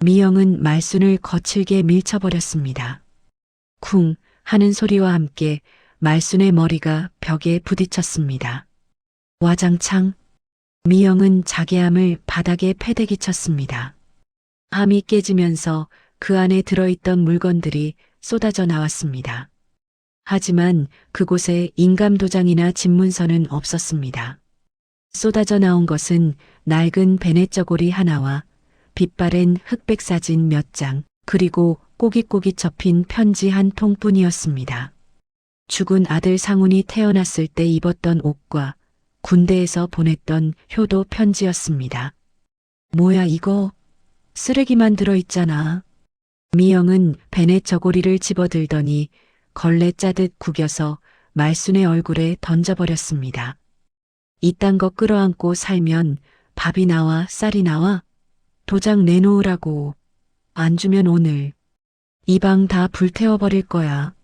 미영은 말순을 거칠게 밀쳐버렸습니다. 쿵 하는 소리와 함께 말순의 머리가 벽에 부딪혔습니다. 와장창 미영은 자괴함을 바닥에 패대기 쳤습니다. 함이 깨지면서 그 안에 들어있던 물건들이 쏟아져 나왔습니다. 하지만 그곳에 인감도장이나 집문서는 없었습니다. 쏟아져 나온 것은 낡은 베네저고리 하나와 빛바랜 흑백 사진 몇 장, 그리고 꼬깃꼬깃 접힌 편지 한 통뿐이었습니다. 죽은 아들 상훈이 태어났을 때 입었던 옷과 군대에서 보냈던 효도 편지였습니다. 뭐야 이거? 쓰레기만 들어있잖아. 미영은 베넷 저고리를 집어들더니 걸레 짜듯 구겨서 말순의 얼굴에 던져버렸습니다. 이딴 거 끌어안고 살면 밥이 나와 쌀이 나와? 도장 내놓으라고. 안 주면 오늘 이 방 다 불태워버릴 거야.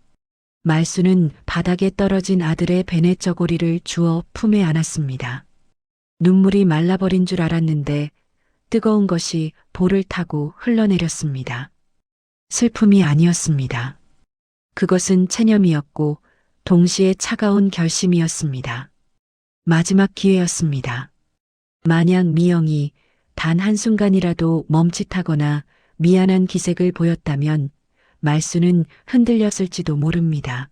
말순은 바닥에 떨어진 아들의 베넷 저고리를 주워 품에 안았습니다. 눈물이 말라버린 줄 알았는데 뜨거운 것이 볼을 타고 흘러내렸습니다. 슬픔이 아니었습니다. 그것은 체념이었고 동시에 차가운 결심이었습니다. 마지막 기회였습니다. 만약 미영이 단 한순간이라도 멈칫하거나 미안한 기색을 보였다면 말순은 흔들렸을지도 모릅니다.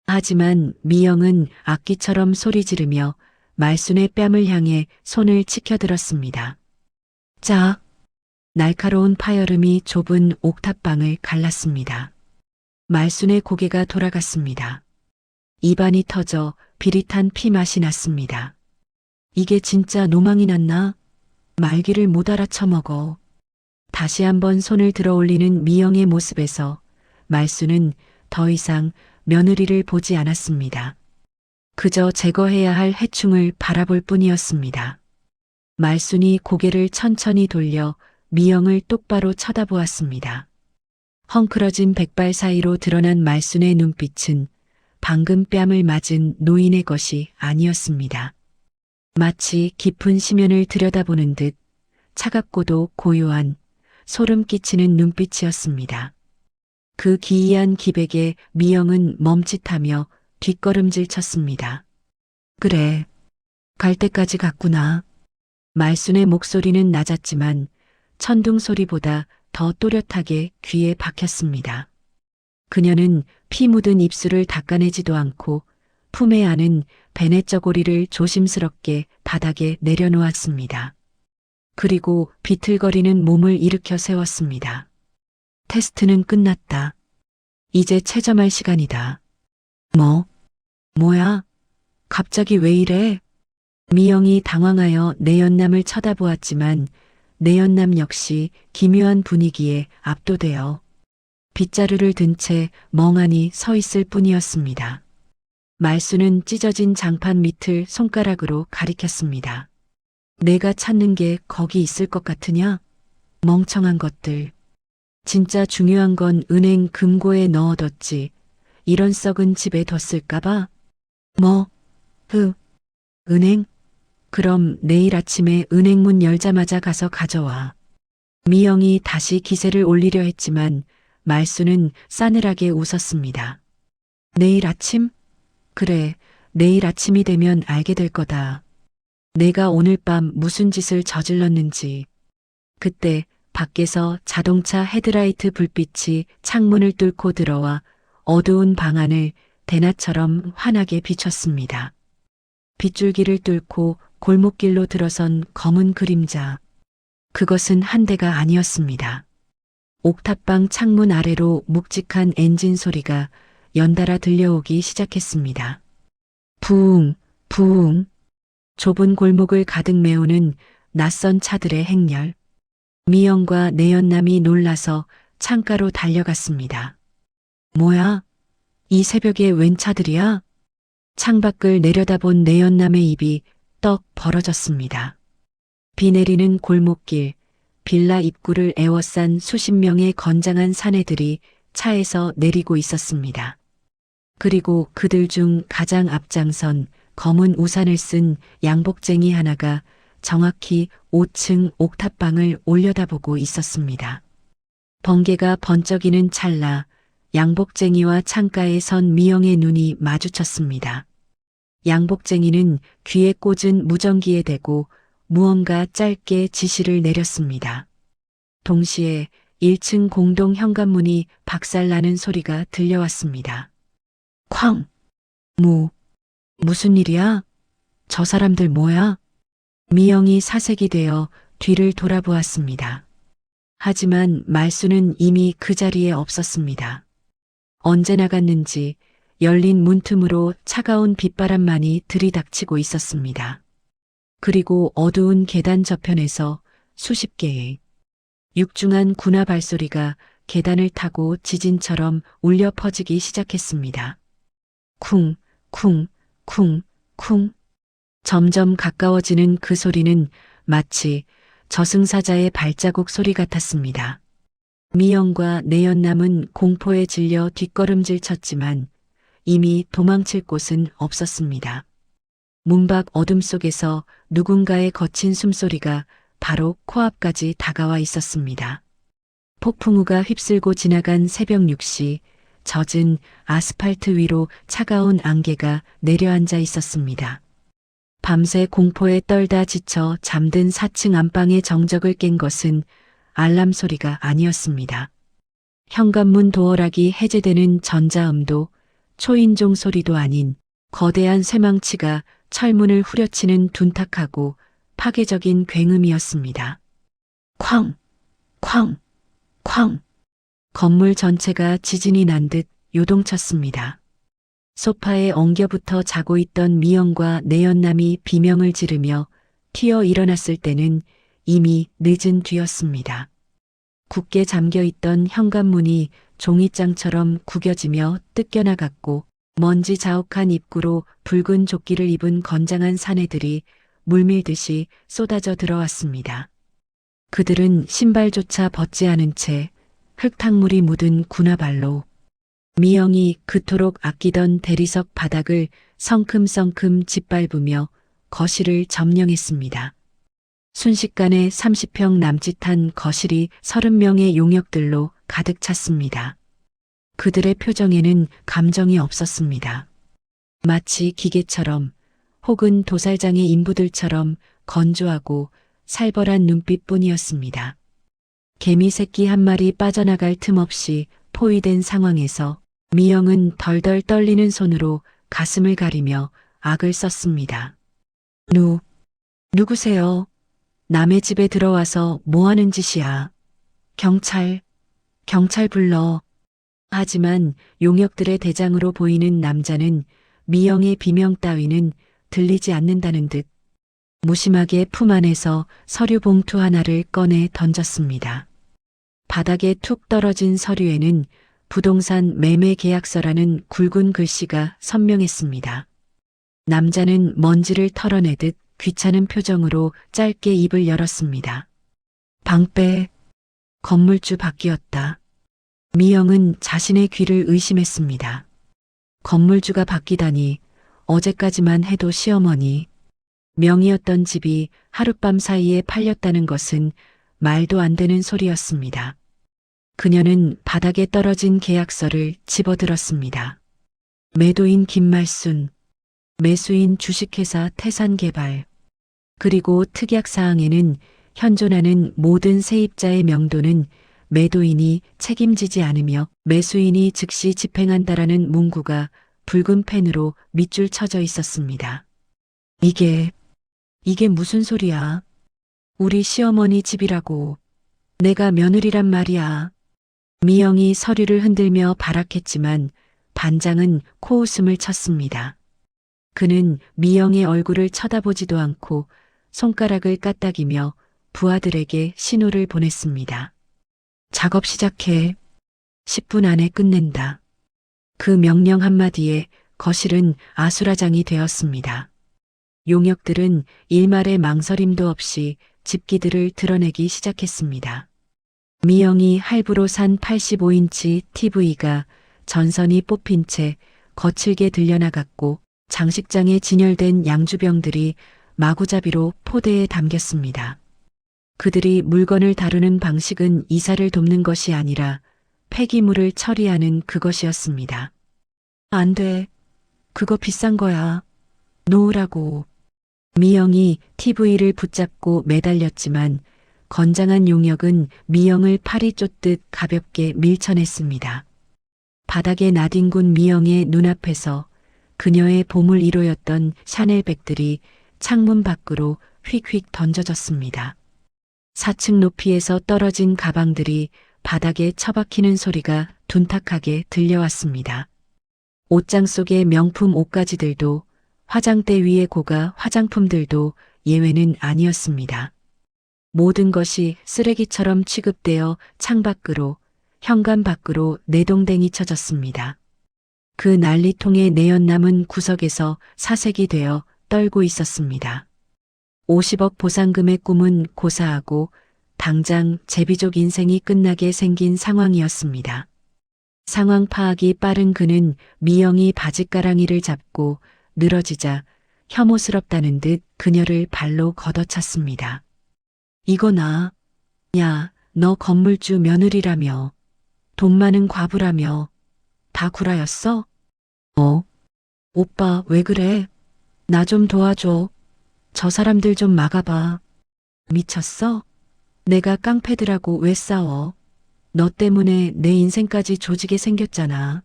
하지만 미영은 악기처럼 소리 지르며 말순의 뺨을 향해 손을 치켜들었습니다. 자, 날카로운 파열음이 좁은 옥탑방을 갈랐습니다. 말순의 고개가 돌아갔습니다. 입안이 터져 비릿한 피맛이 났습니다. 이게 진짜 노망이 났나? 말귀를 못 알아쳐먹어. 다시 한번 손을 들어 올리는 미영의 모습에서 말순은 더 이상 며느리를 보지 않았습니다. 그저 제거해야 할 해충을 바라볼 뿐이었습니다. 말순이 고개를 천천히 돌려 미영을 똑바로 쳐다보았습니다. 헝클어진 백발 사이로 드러난 말순의 눈빛은 방금 뺨을 맞은 노인의 것이 아니었습니다. 마치 깊은 심연을 들여다보는 듯 차갑고도 고요한 소름 끼치는 눈빛이었습니다. 그 기이한 기백에 미영은 멈칫하며 뒷걸음질 쳤습니다. 그래, 갈 때까지 갔구나. 말순의 목소리는 낮았지만 천둥 소리보다 더 또렷하게 귀에 박혔습니다. 그녀는 피 묻은 입술을 닦아내지도 않고 품에 안은 베넷 저고리를 조심스럽게 바닥에 내려놓았습니다. 그리고 비틀거리는 몸을 일으켜 세웠습니다. 테스트는 끝났다. 이제 채점할 시간이다. 뭐야? 갑자기 왜 이래? 미영이 당황하여 내연남을 쳐다보았지만 내연남 역시 기묘한 분위기에 압도되어 빗자루를 든 채 멍하니 서 있을 뿐이었습니다. 말순은 찢어진 장판 밑을 손가락으로 가리켰습니다. 내가 찾는 게 거기 있을 것 같으냐? 멍청한 것들. 진짜 중요한 건 은행 금고에 넣어뒀지. 이런 썩은 집에 뒀을까봐? 은행? 그럼 내일 아침에 은행 문 열자마자 가서 가져와. 미영이 다시 기세를 올리려 했지만 말순은 싸늘하게 웃었습니다. 내일 아침? 그래, 내일 아침이 되면 알게 될 거다. 내가 오늘 밤 무슨 짓을 저질렀는지. 그때 밖에서 자동차 헤드라이트 불빛이 창문을 뚫고 들어와 어두운 방 안을 대낮처럼 환하게 비췄습니다. 빗줄기를 뚫고 골목길로 들어선 검은 그림자. 그것은 한 대가 아니었습니다. 옥탑방 창문 아래로 묵직한 엔진 소리가 연달아 들려오기 시작했습니다. 부웅, 부웅. 좁은 골목을 가득 메우는 낯선 차들의 행렬. 미영과 내연남이 놀라서 창가로 달려갔습니다. 뭐야? 이 새벽에 웬 차들이야? 창밖을 내려다본 내연남의 입이 떡 벌어졌습니다. 비 내리는 골목길, 빌라 입구를 에워싼 수십 명의 건장한 사내들이 차에서 내리고 있었습니다. 그리고 그들 중 가장 앞장선 검은 우산을 쓴 양복쟁이 하나가 정확히 5층 옥탑방을 올려다보고 있었습니다. 번개가 번쩍이는 찰나 양복쟁이와 창가에 선 미영의 눈이 마주쳤습니다. 양복쟁이는 귀에 꽂은 무전기에 대고 무언가 짧게 지시를 내렸습니다. 동시에 1층 공동 현관문이 박살나는 소리가 들려왔습니다. 쾅! 무슨 일이야? 저 사람들 뭐야? 미영이 사색이 되어 뒤를 돌아보았습니다. 하지만 말수는 이미 그 자리에 없었습니다. 언제 나갔는지 열린 문틈으로 차가운 빗바람만이 들이닥치고 있었습니다. 그리고 어두운 계단 저편에서 수십 개의 육중한 군화 발소리가 계단을 타고 지진처럼 울려 퍼지기 시작했습니다. 쿵, 쿵, 쿵, 쿵. 점점 가까워지는 그 소리는 마치 저승사자의 발자국 소리 같았습니다. 미영과 내연남은 공포에 질려 뒷걸음질 쳤지만 이미 도망칠 곳은 없었습니다. 문밖 어둠 속에서 누군가의 거친 숨소리가 바로 코앞까지 다가와 있었습니다. 폭풍우가 휩쓸고 지나간 새벽 6시, 젖은 아스팔트 위로 차가운 안개가 내려앉아 있었습니다. 밤새 공포에 떨다 지쳐 잠든 4층 안방의 정적을 깬 것은 알람 소리가 아니었습니다. 현관문 도어락이 해제되는 전자음도 초인종 소리도 아닌 거대한 쇠망치가 철문을 후려치는 둔탁하고 파괴적인 굉음이었습니다. 쾅! 쾅! 쾅! 건물 전체가 지진이 난 듯 요동쳤습니다. 소파에 엉겨붙어 자고 있던 미영과 내연남이 비명을 지르며 튀어 일어났을 때는 이미 늦은 뒤였습니다. 굳게 잠겨있던 현관문이 종이장처럼 구겨지며 뜯겨나갔고 먼지 자욱한 입구로 붉은 조끼를 입은 건장한 사내들이 물밀듯이 쏟아져 들어왔습니다. 그들은 신발조차 벗지 않은 채 흙탕물이 묻은 군화발로 미영이 그토록 아끼던 대리석 바닥을 성큼성큼 짓밟으며 거실을 점령했습니다. 순식간에 30평 남짓한 거실이 30명의 용역들로 가득 찼습니다. 그들의 표정에는 감정이 없었습니다. 마치 기계처럼 혹은 도살장의 인부들처럼 건조하고 살벌한 눈빛뿐이었습니다. 개미 새끼 한 마리 빠져나갈 틈 없이 포위된 상황에서 미영은 덜덜 떨리는 손으로 가슴을 가리며 악을 썼습니다. 누구세요? 남의 집에 들어와서 뭐 하는 짓이야? 경찰 불러. 하지만 용역들의 대장으로 보이는 남자는 미영의 비명 따위는 들리지 않는다는 듯 무심하게 품 안에서 서류 봉투 하나를 꺼내 던졌습니다. 바닥에 툭 떨어진 서류에는 부동산 매매 계약서라는 굵은 글씨가 선명했습니다. 남자는 먼지를 털어내듯 귀찮은 표정으로 짧게 입을 열었습니다. 방패, 건물주 바뀌었다. 미영은 자신의 귀를 의심했습니다. 건물주가 바뀌다니 어제까지만 해도 시어머니 명의였던 집이 하룻밤 사이에 팔렸다는 것은 말도 안 되는 소리였습니다. 그녀는 바닥에 떨어진 계약서를 집어들었습니다. 매도인 김말순, 매수인 주식회사 태산개발, 그리고 특약사항에는 현존하는 모든 세입자의 명도는 매도인이 책임지지 않으며 매수인이 즉시 집행한다라는 문구가 붉은 펜으로 밑줄 쳐져 있었습니다. 이게 무슨 소리야? 우리 시어머니 집이라고. 내가 며느리란 말이야. 미영이 서류를 흔들며 발악했지만 반장은 코웃음을 쳤습니다. 그는 미영의 얼굴을 쳐다보지도 않고 손가락을 까딱이며 부하들에게 신호를 보냈습니다. 작업 시작해. 10분 안에 끝낸다. 그 명령 한마디에 거실은 아수라장이 되었습니다. 용역들은 일말의 망설임도 없이 집기들을 드러내기 시작했습니다. 미영이 할부로 산 85인치 TV가 전선이 뽑힌 채 거칠게 들려나갔고 장식장에 진열된 양주병들이 마구잡이로 포대에 담겼습니다. 그들이 물건을 다루는 방식은 이사를 돕는 것이 아니라 폐기물을 처리하는 그것이었습니다. 안 돼. 그거 비싼 거야. 놓으라고. 미영이 TV를 붙잡고 매달렸지만 건장한 용역은 미영을 팔이 쫓듯 가볍게 밀쳐냈습니다. 바닥에 나뒹군 미영의 눈앞에서 그녀의 보물 1호였던 샤넬백들이 창문 밖으로 휙휙 던져졌습니다. 4층 높이에서 떨어진 가방들이 바닥에 처박히는 소리가 둔탁하게 들려왔습니다. 옷장 속의 명품 옷가지들도 화장대 위에 고가 화장품들도 예외는 아니었습니다. 모든 것이 쓰레기처럼 취급되어 창밖으로, 현관 밖으로 내동댕이 쳐졌습니다. 그 난리통에 내연남은 구석에서 사색이 되어 떨고 있었습니다. 50억 보상금의 꿈은 고사하고 당장 제비족 인생이 끝나게 생긴 상황이었습니다. 상황 파악이 빠른 그는 미영이 바짓가랑이를 잡고 늘어지자 혐오스럽다는 듯 그녀를 발로 걷어찼습니다. 이거 나. 야, 너 건물주 며느리라며. 돈 많은 과부라며. 다 구라였어? 오빠 왜 그래? 나 좀 도와줘. 저 사람들 좀 막아봐. 미쳤어? 내가 깡패들하고 왜 싸워? 너 때문에 내 인생까지 조지게 생겼잖아.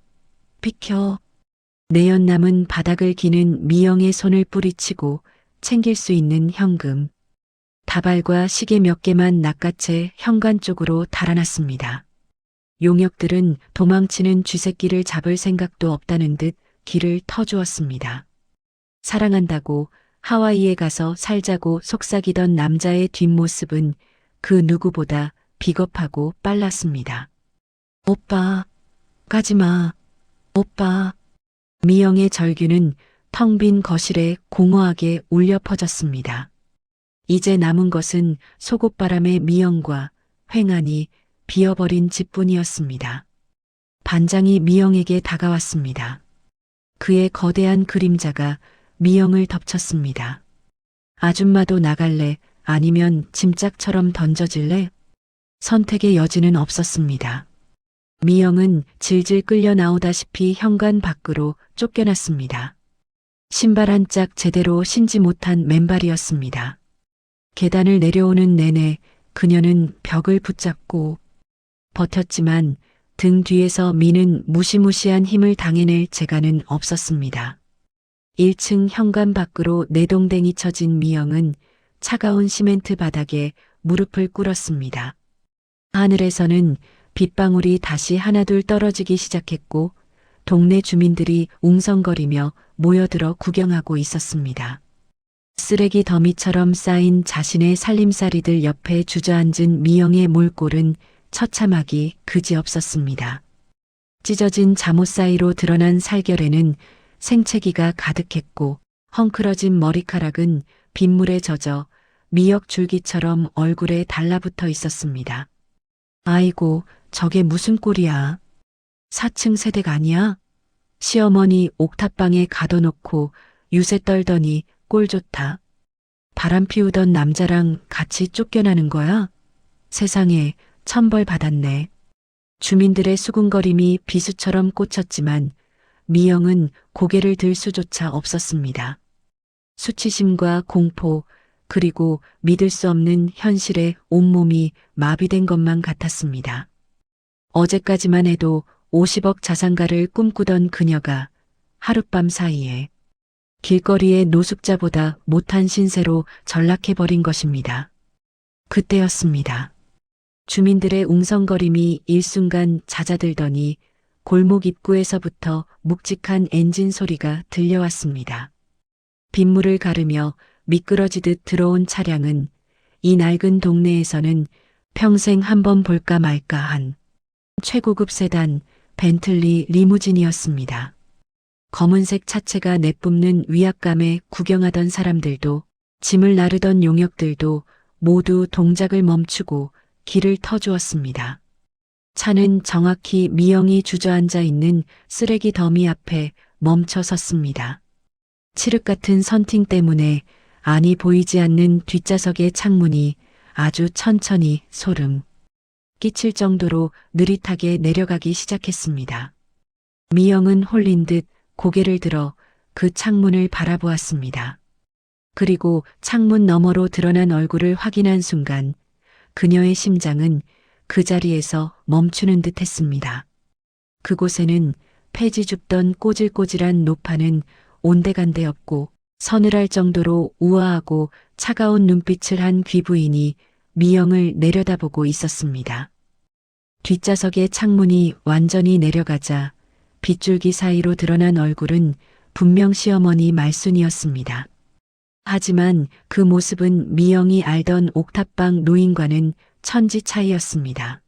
비켜. 내연남은 바닥을 기는 미영의 손을 뿌리치고 챙길 수 있는 현금. 다발과 시계 몇 개만 낚아채 현관 쪽으로 달아났습니다. 용역들은 도망치는 쥐새끼를 잡을 생각도 없다는 듯 길을 터주었습니다. 사랑한다고 하와이에 가서 살자고 속삭이던 남자의 뒷모습은 그 누구보다 비겁하고 빨랐습니다. 오빠, 가지마. 오빠. 미영의 절규는 텅 빈 거실에 공허하게 울려 퍼졌습니다. 이제 남은 것은 속옷바람의 미영과 횡하니 비어버린 집뿐이었습니다. 반장이 미영에게 다가왔습니다. 그의 거대한 그림자가 미영을 덮쳤습니다. 아줌마도 나갈래? 아니면 짐짝처럼 던져질래? 선택의 여지는 없었습니다. 미영은 질질 끌려 나오다시피 현관 밖으로 쫓겨났습니다. 신발 한 짝 제대로 신지 못한 맨발이었습니다. 계단을 내려오는 내내 그녀는 벽을 붙잡고 버텼지만 등 뒤에서 미는 무시무시한 힘을 당해낼 재간은 없었습니다. 1층 현관 밖으로 내동댕이 쳐진 미영은 차가운 시멘트 바닥에 무릎을 꿇었습니다. 하늘에서는 빗방울이 다시 하나둘 떨어지기 시작했고 동네 주민들이 웅성거리며 모여들어 구경하고 있었습니다. 쓰레기 더미처럼 쌓인 자신의 살림살이들 옆에 주저앉은 미영의 몰골은 처참하기 그지없었습니다. 찢어진 잠옷 사이로 드러난 살결에는 생채기가 가득했고 헝클어진 머리카락은 빗물에 젖어 미역 줄기처럼 얼굴에 달라붙어 있었습니다. 아이고, 저게 무슨 꼴이야. 4층 세댁 아니야? 시어머니 옥탑방에 가둬놓고 유세 떨더니 꼴 좋다. 바람 피우던 남자랑 같이 쫓겨나는 거야? 세상에 천벌 받았네. 주민들의 수군거림이 비수처럼 꽂혔지만 미영은 고개를 들 수조차 없었습니다. 수치심과 공포 그리고 믿을 수 없는 현실에 온몸이 마비된 것만 같았습니다. 어제까지만 해도 50억 자산가를 꿈꾸던 그녀가 하룻밤 사이에 길거리의 노숙자보다 못한 신세로 전락해버린 것입니다. 그때였습니다. 주민들의 웅성거림이 일순간 잦아들더니 골목 입구에서부터 묵직한 엔진 소리가 들려왔습니다. 빗물을 가르며 미끄러지듯 들어온 차량은 이 낡은 동네에서는 평생 한번 볼까 말까 한 최고급 세단 벤틀리 리무진이었습니다. 검은색 차체가 내뿜는 위압감에 구경하던 사람들도 짐을 나르던 용역들도 모두 동작을 멈추고 길을 터주었습니다. 차는 정확히 미영이 주저앉아 있는 쓰레기 더미 앞에 멈춰 섰습니다. 칠흑 같은 선팅 때문에 안이 보이지 않는 뒷좌석의 창문이 아주 천천히 소름 끼칠 정도로 느릿하게 내려가기 시작했습니다. 미영은 홀린 듯 고개를 들어 그 창문을 바라보았습니다. 그리고 창문 너머로 드러난 얼굴을 확인한 순간 그녀의 심장은 그 자리에서 멈추는 듯 했습니다. 그곳에는 폐지 줍던 꼬질꼬질한 노파는 온데간데 없고 서늘할 정도로 우아하고 차가운 눈빛을 한 귀부인이 미영을 내려다보고 있었습니다. 뒷좌석의 창문이 완전히 내려가자 빗줄기 사이로 드러난 얼굴은 분명 시어머니 말순이었습니다. 하지만 그 모습은 미영이 알던 옥탑방 노인과는 천지 차이였습니다.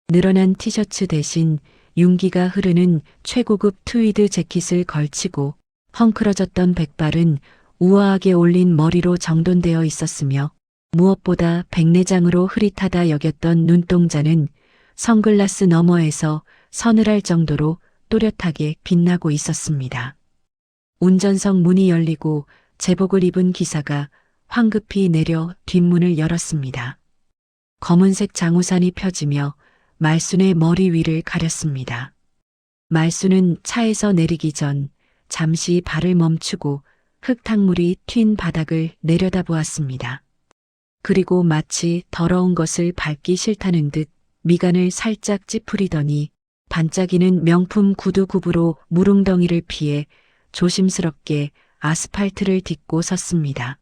늘어난 티셔츠 대신 윤기가 흐르는 최고급 트위드 재킷을 걸치고 헝클어졌던 백발은 우아하게 올린 머리로 정돈되어 있었으며 무엇보다 백내장으로 흐릿하다 여겼던 눈동자는 선글라스 너머에서 서늘할 정도로 또렷하게 빛나고 있었습니다. 운전석 문이 열리고 제복을 입은 기사가 황급히 내려 뒷문을 열었습니다. 검은색 장우산이 펴지며 말순의 머리 위를 가렸습니다. 말순은 차에서 내리기 전 잠시 발을 멈추고 흙탕물이 튄 바닥을 내려다보았습니다. 그리고 마치 더러운 것을 밟기 싫다는 듯 미간을 살짝 찌푸리더니 반짝이는 명품 구두굽으로 무릉덩이를 피해 조심스럽게 아스팔트를 딛고 섰습니다.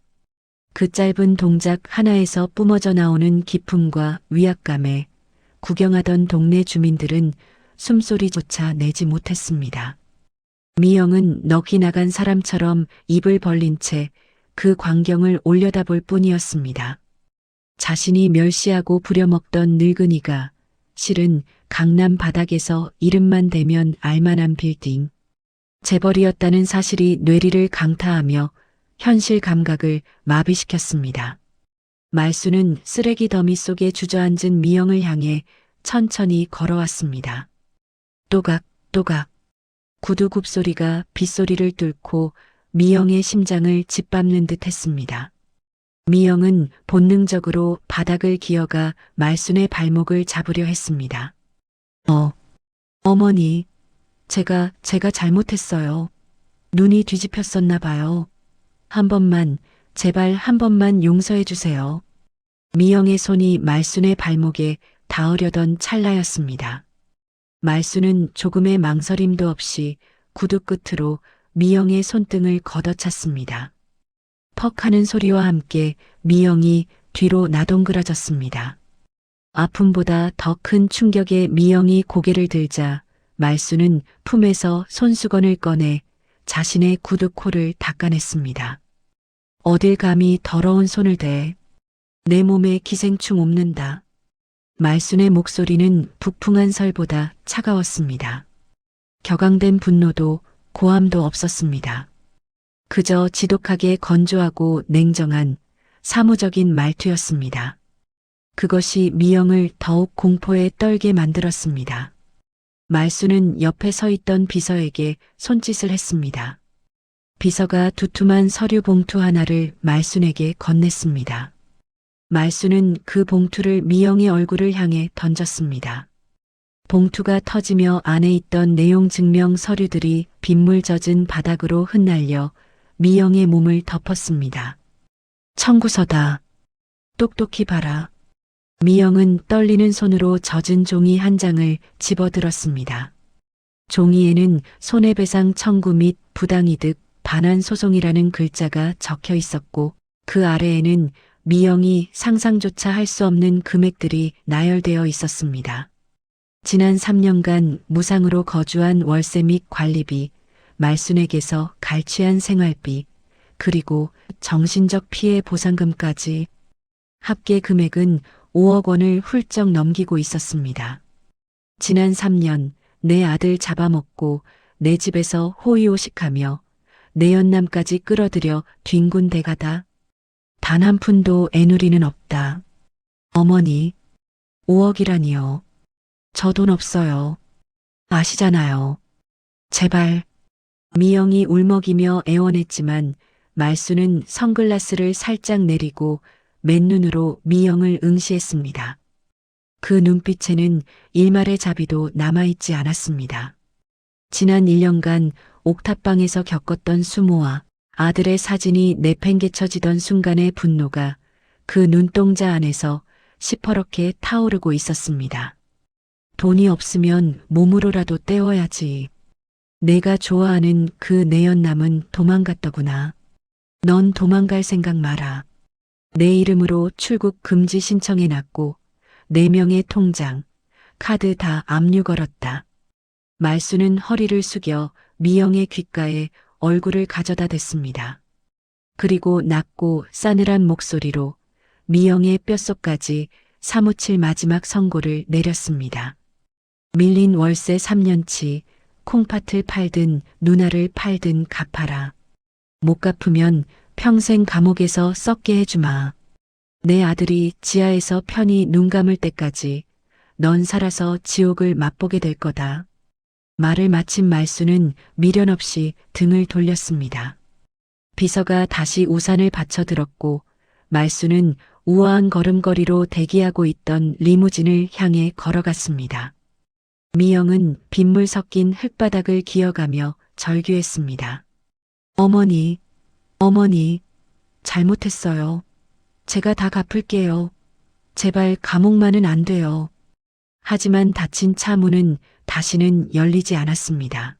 그 짧은 동작 하나에서 뿜어져 나오는 기품과 위압감에 구경하던 동네 주민들은 숨소리조차 내지 못했습니다. 미영은 넋이 나간 사람처럼 입을 벌린 채 그 광경을 올려다볼 뿐이었습니다. 자신이 멸시하고 부려먹던 늙은이가 실은 강남 바닥에서 이름만 대면 알만한 빌딩 재벌이었다는 사실이 뇌리를 강타하며 현실 감각을 마비시켰습니다. 말순은 쓰레기 더미 속에 주저앉은 미영을 향해 천천히 걸어왔습니다. 또각또각 구두굽 소리가 빗소리를 뚫고 미영의 심장을 짓밟는 듯 했습니다. 미영은 본능적으로 바닥을 기어가 말순의 발목을 잡으려 했습니다. 어머니, 제가 잘못했어요. 눈이 뒤집혔었나 봐요. 한 번만, 제발 한 번만 용서해 주세요. 미영의 손이 말순의 발목에 닿으려던 찰나였습니다. 말순은 조금의 망설임도 없이 구두 끝으로 미영의 손등을 걷어찼습니다. 퍽 하는 소리와 함께 미영이 뒤로 나동그라졌습니다. 아픔보다 더 큰 충격에 미영이 고개를 들자 말순은 품에서 손수건을 꺼내 자신의 구두코를 닦아냈습니다. 어딜 감히 더러운 손을 대. 내 몸에 기생충 옵는다. 말순의 목소리는 북풍한 설보다 차가웠습니다. 격앙된 분노도 고함도 없었습니다. 그저 지독하게 건조하고 냉정한 사무적인 말투였습니다. 그것이 미영을 더욱 공포에 떨게 만들었습니다. 말순은 옆에 서 있던 비서에게 손짓을 했습니다. 비서가 두툼한 서류 봉투 하나를 말순에게 건넸습니다. 말순은 그 봉투를 미영의 얼굴을 향해 던졌습니다. 봉투가 터지며 안에 있던 내용 증명 서류들이 빗물 젖은 바닥으로 흩날려 미영의 몸을 덮었습니다. 청구서다. 똑똑히 봐라. 미영은 떨리는 손으로 젖은 종이 한 장을 집어들었습니다. 종이에는 손해배상 청구 및 부당이득 반환 소송이라는 글자가 적혀 있었고 그 아래에는 미영이 상상조차 할 수 없는 금액들이 나열되어 있었습니다. 지난 3년간 무상으로 거주한 월세 및 관리비, 말순에게서 갈취한 생활비, 그리고 정신적 피해 보상금까지 합계 금액은 5억 원을 훌쩍 넘기고 있었습니다. 지난 3년 내 아들 잡아먹고 내 집에서 호의호식하며 내 연남까지 끌어들여 뒹군 대가다. 단 한 푼도 애누리는 없다. 어머니, 5억이라니요. 저 돈 없어요. 아시잖아요. 제발. 미영이 울먹이며 애원했지만 말수는 선글라스를 살짝 내리고 맨눈으로 미영을 응시했습니다. 그 눈빛에는 일말의 자비도 남아있지 않았습니다. 지난 1년간 옥탑방에서 겪었던 수모와 아들의 사진이 내팽개쳐지던 순간의 분노가 그 눈동자 안에서 시퍼렇게 타오르고 있었습니다. 돈이 없으면 몸으로라도 때워야지. 내가 좋아하는 그 내연남은 도망갔더구나. 넌 도망갈 생각 마라. 내 이름으로 출국 금지 신청해놨고 4명의 통장, 카드 다 압류 걸었다. 말수는 허리를 숙여 미영의 귓가에 얼굴을 가져다 댔습니다. 그리고 낮고 싸늘한 목소리로 미영의 뼛속까지 사무칠 마지막 선고를 내렸습니다. 밀린 월세 3년치, 콩팥을 팔든 누나를 팔든 갚아라. 못 갚으면 평생 감옥에서 썩게 해주마. 내 아들이 지하에서 편히 눈 감을 때까지 넌 살아서 지옥을 맛보게 될 거다. 말을 마친 말수는 미련 없이 등을 돌렸습니다. 비서가 다시 우산을 받쳐들었고 말수는 우아한 걸음걸이로 대기하고 있던 리무진을 향해 걸어갔습니다. 미영은 빗물 섞인 흙바닥을 기어가며 절규했습니다. 어머니, 어머니, 잘못했어요. 제가 다 갚을게요. 제발 감옥만은 안 돼요. 하지만 닫힌 차 문은 다시는 열리지 않았습니다.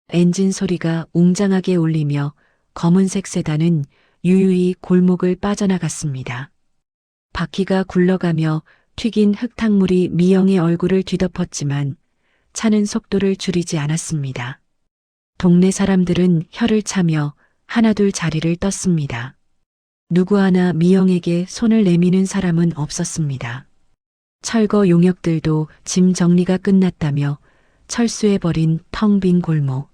엔진 소리가 웅장하게 울리며 검은색 세단은 유유히 골목을 빠져나갔습니다. 바퀴가 굴러가며 튀긴 흙탕물이 미영의 얼굴을 뒤덮었지만 차는 속도를 줄이지 않았습니다. 동네 사람들은 혀를 차며 하나둘 자리를 떴습니다. 누구 하나 미영에게 손을 내미는 사람은 없었습니다. 철거 용역들도 짐 정리가 끝났다며 철수해버린 텅 빈 골목.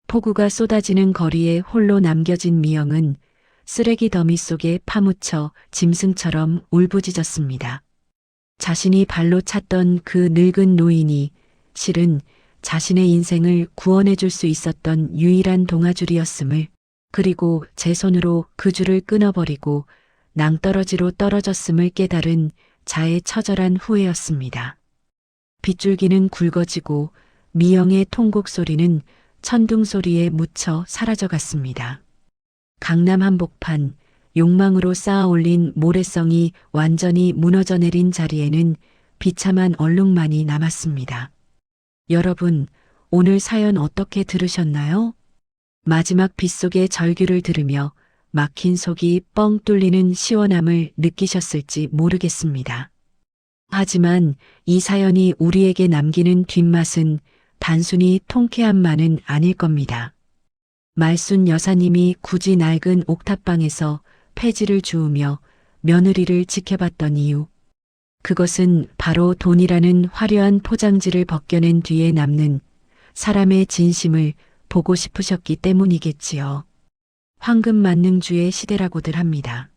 폭우가 쏟아지는 거리에 홀로 남겨진 미영은 쓰레기 더미 속에 파묻혀 짐승처럼 울부짖었습니다. 자신이 발로 찼던 그 늙은 노인이 실은 자신의 인생을 구원해 줄 수 있었던 유일한 동아줄이었음을, 그리고 제 손으로 그 줄을 끊어버리고 낭떠러지로 떨어졌음을 깨달은 자의 처절한 후회였습니다. 빗줄기는 굵어지고 미영의 통곡 소리는 천둥 소리에 묻혀 사라져갔습니다. 강남 한복판, 욕망으로 쌓아 올린 모래성이 완전히 무너져 내린 자리에는 비참한 얼룩만이 남았습니다. 여러분, 오늘 사연 어떻게 들으셨나요? 마지막 빗속의 절규를 들으며 막힌 속이 뻥 뚫리는 시원함을 느끼셨을지 모르겠습니다. 하지만 이 사연이 우리에게 남기는 뒷맛은 단순히 통쾌함만은 아닐 겁니다. 말순 여사님이 굳이 낡은 옥탑방에서 폐지를 주우며 며느리를 지켜봤던 이유. 그것은 바로 돈이라는 화려한 포장지를 벗겨낸 뒤에 남는 사람의 진심을 보고 싶으셨기 때문이겠지요. 황금만능주의 시대라고들 합니다.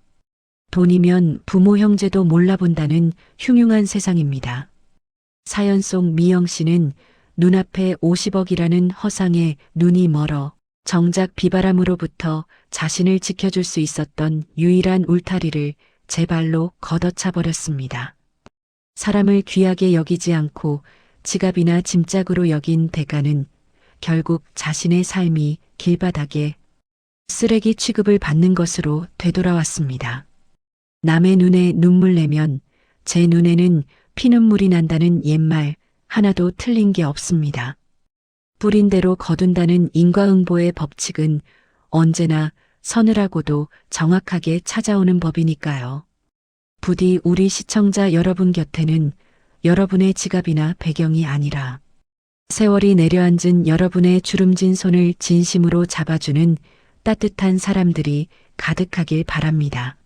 돈이면 부모 형제도 몰라본다는 흉흉한 세상입니다. 사연 속 미영 씨는 눈앞에 50억이라는 허상에 눈이 멀어 정작 비바람으로부터 자신을 지켜줄 수 있었던 유일한 울타리를 제 발로 걷어차 버렸습니다. 사람을 귀하게 여기지 않고 지갑이나 짐짝으로 여긴 대가는 결국 자신의 삶이 길바닥에 쓰레기 취급을 받는 것으로 되돌아왔습니다. 남의 눈에 눈물 내면 제 눈에는 피눈물이 난다는 옛말 하나도 틀린 게 없습니다. 뿌린 대로 거둔다는 인과응보의 법칙은 언제나 서늘하고도 정확하게 찾아오는 법이니까요. 부디 우리 시청자 여러분 곁에는 여러분의 지갑이나 배경이 아니라 세월이 내려앉은 여러분의 주름진 손을 진심으로 잡아주는 따뜻한 사람들이 가득하길 바랍니다.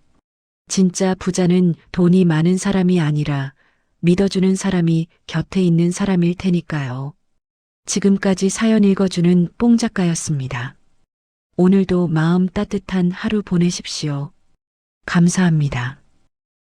진짜 부자는 돈이 많은 사람이 아니라 믿어주는 사람이 곁에 있는 사람일 테니까요. 지금까지 사연 읽어주는 뽕작가였습니다. 오늘도 마음 따뜻한 하루 보내십시오. 감사합니다.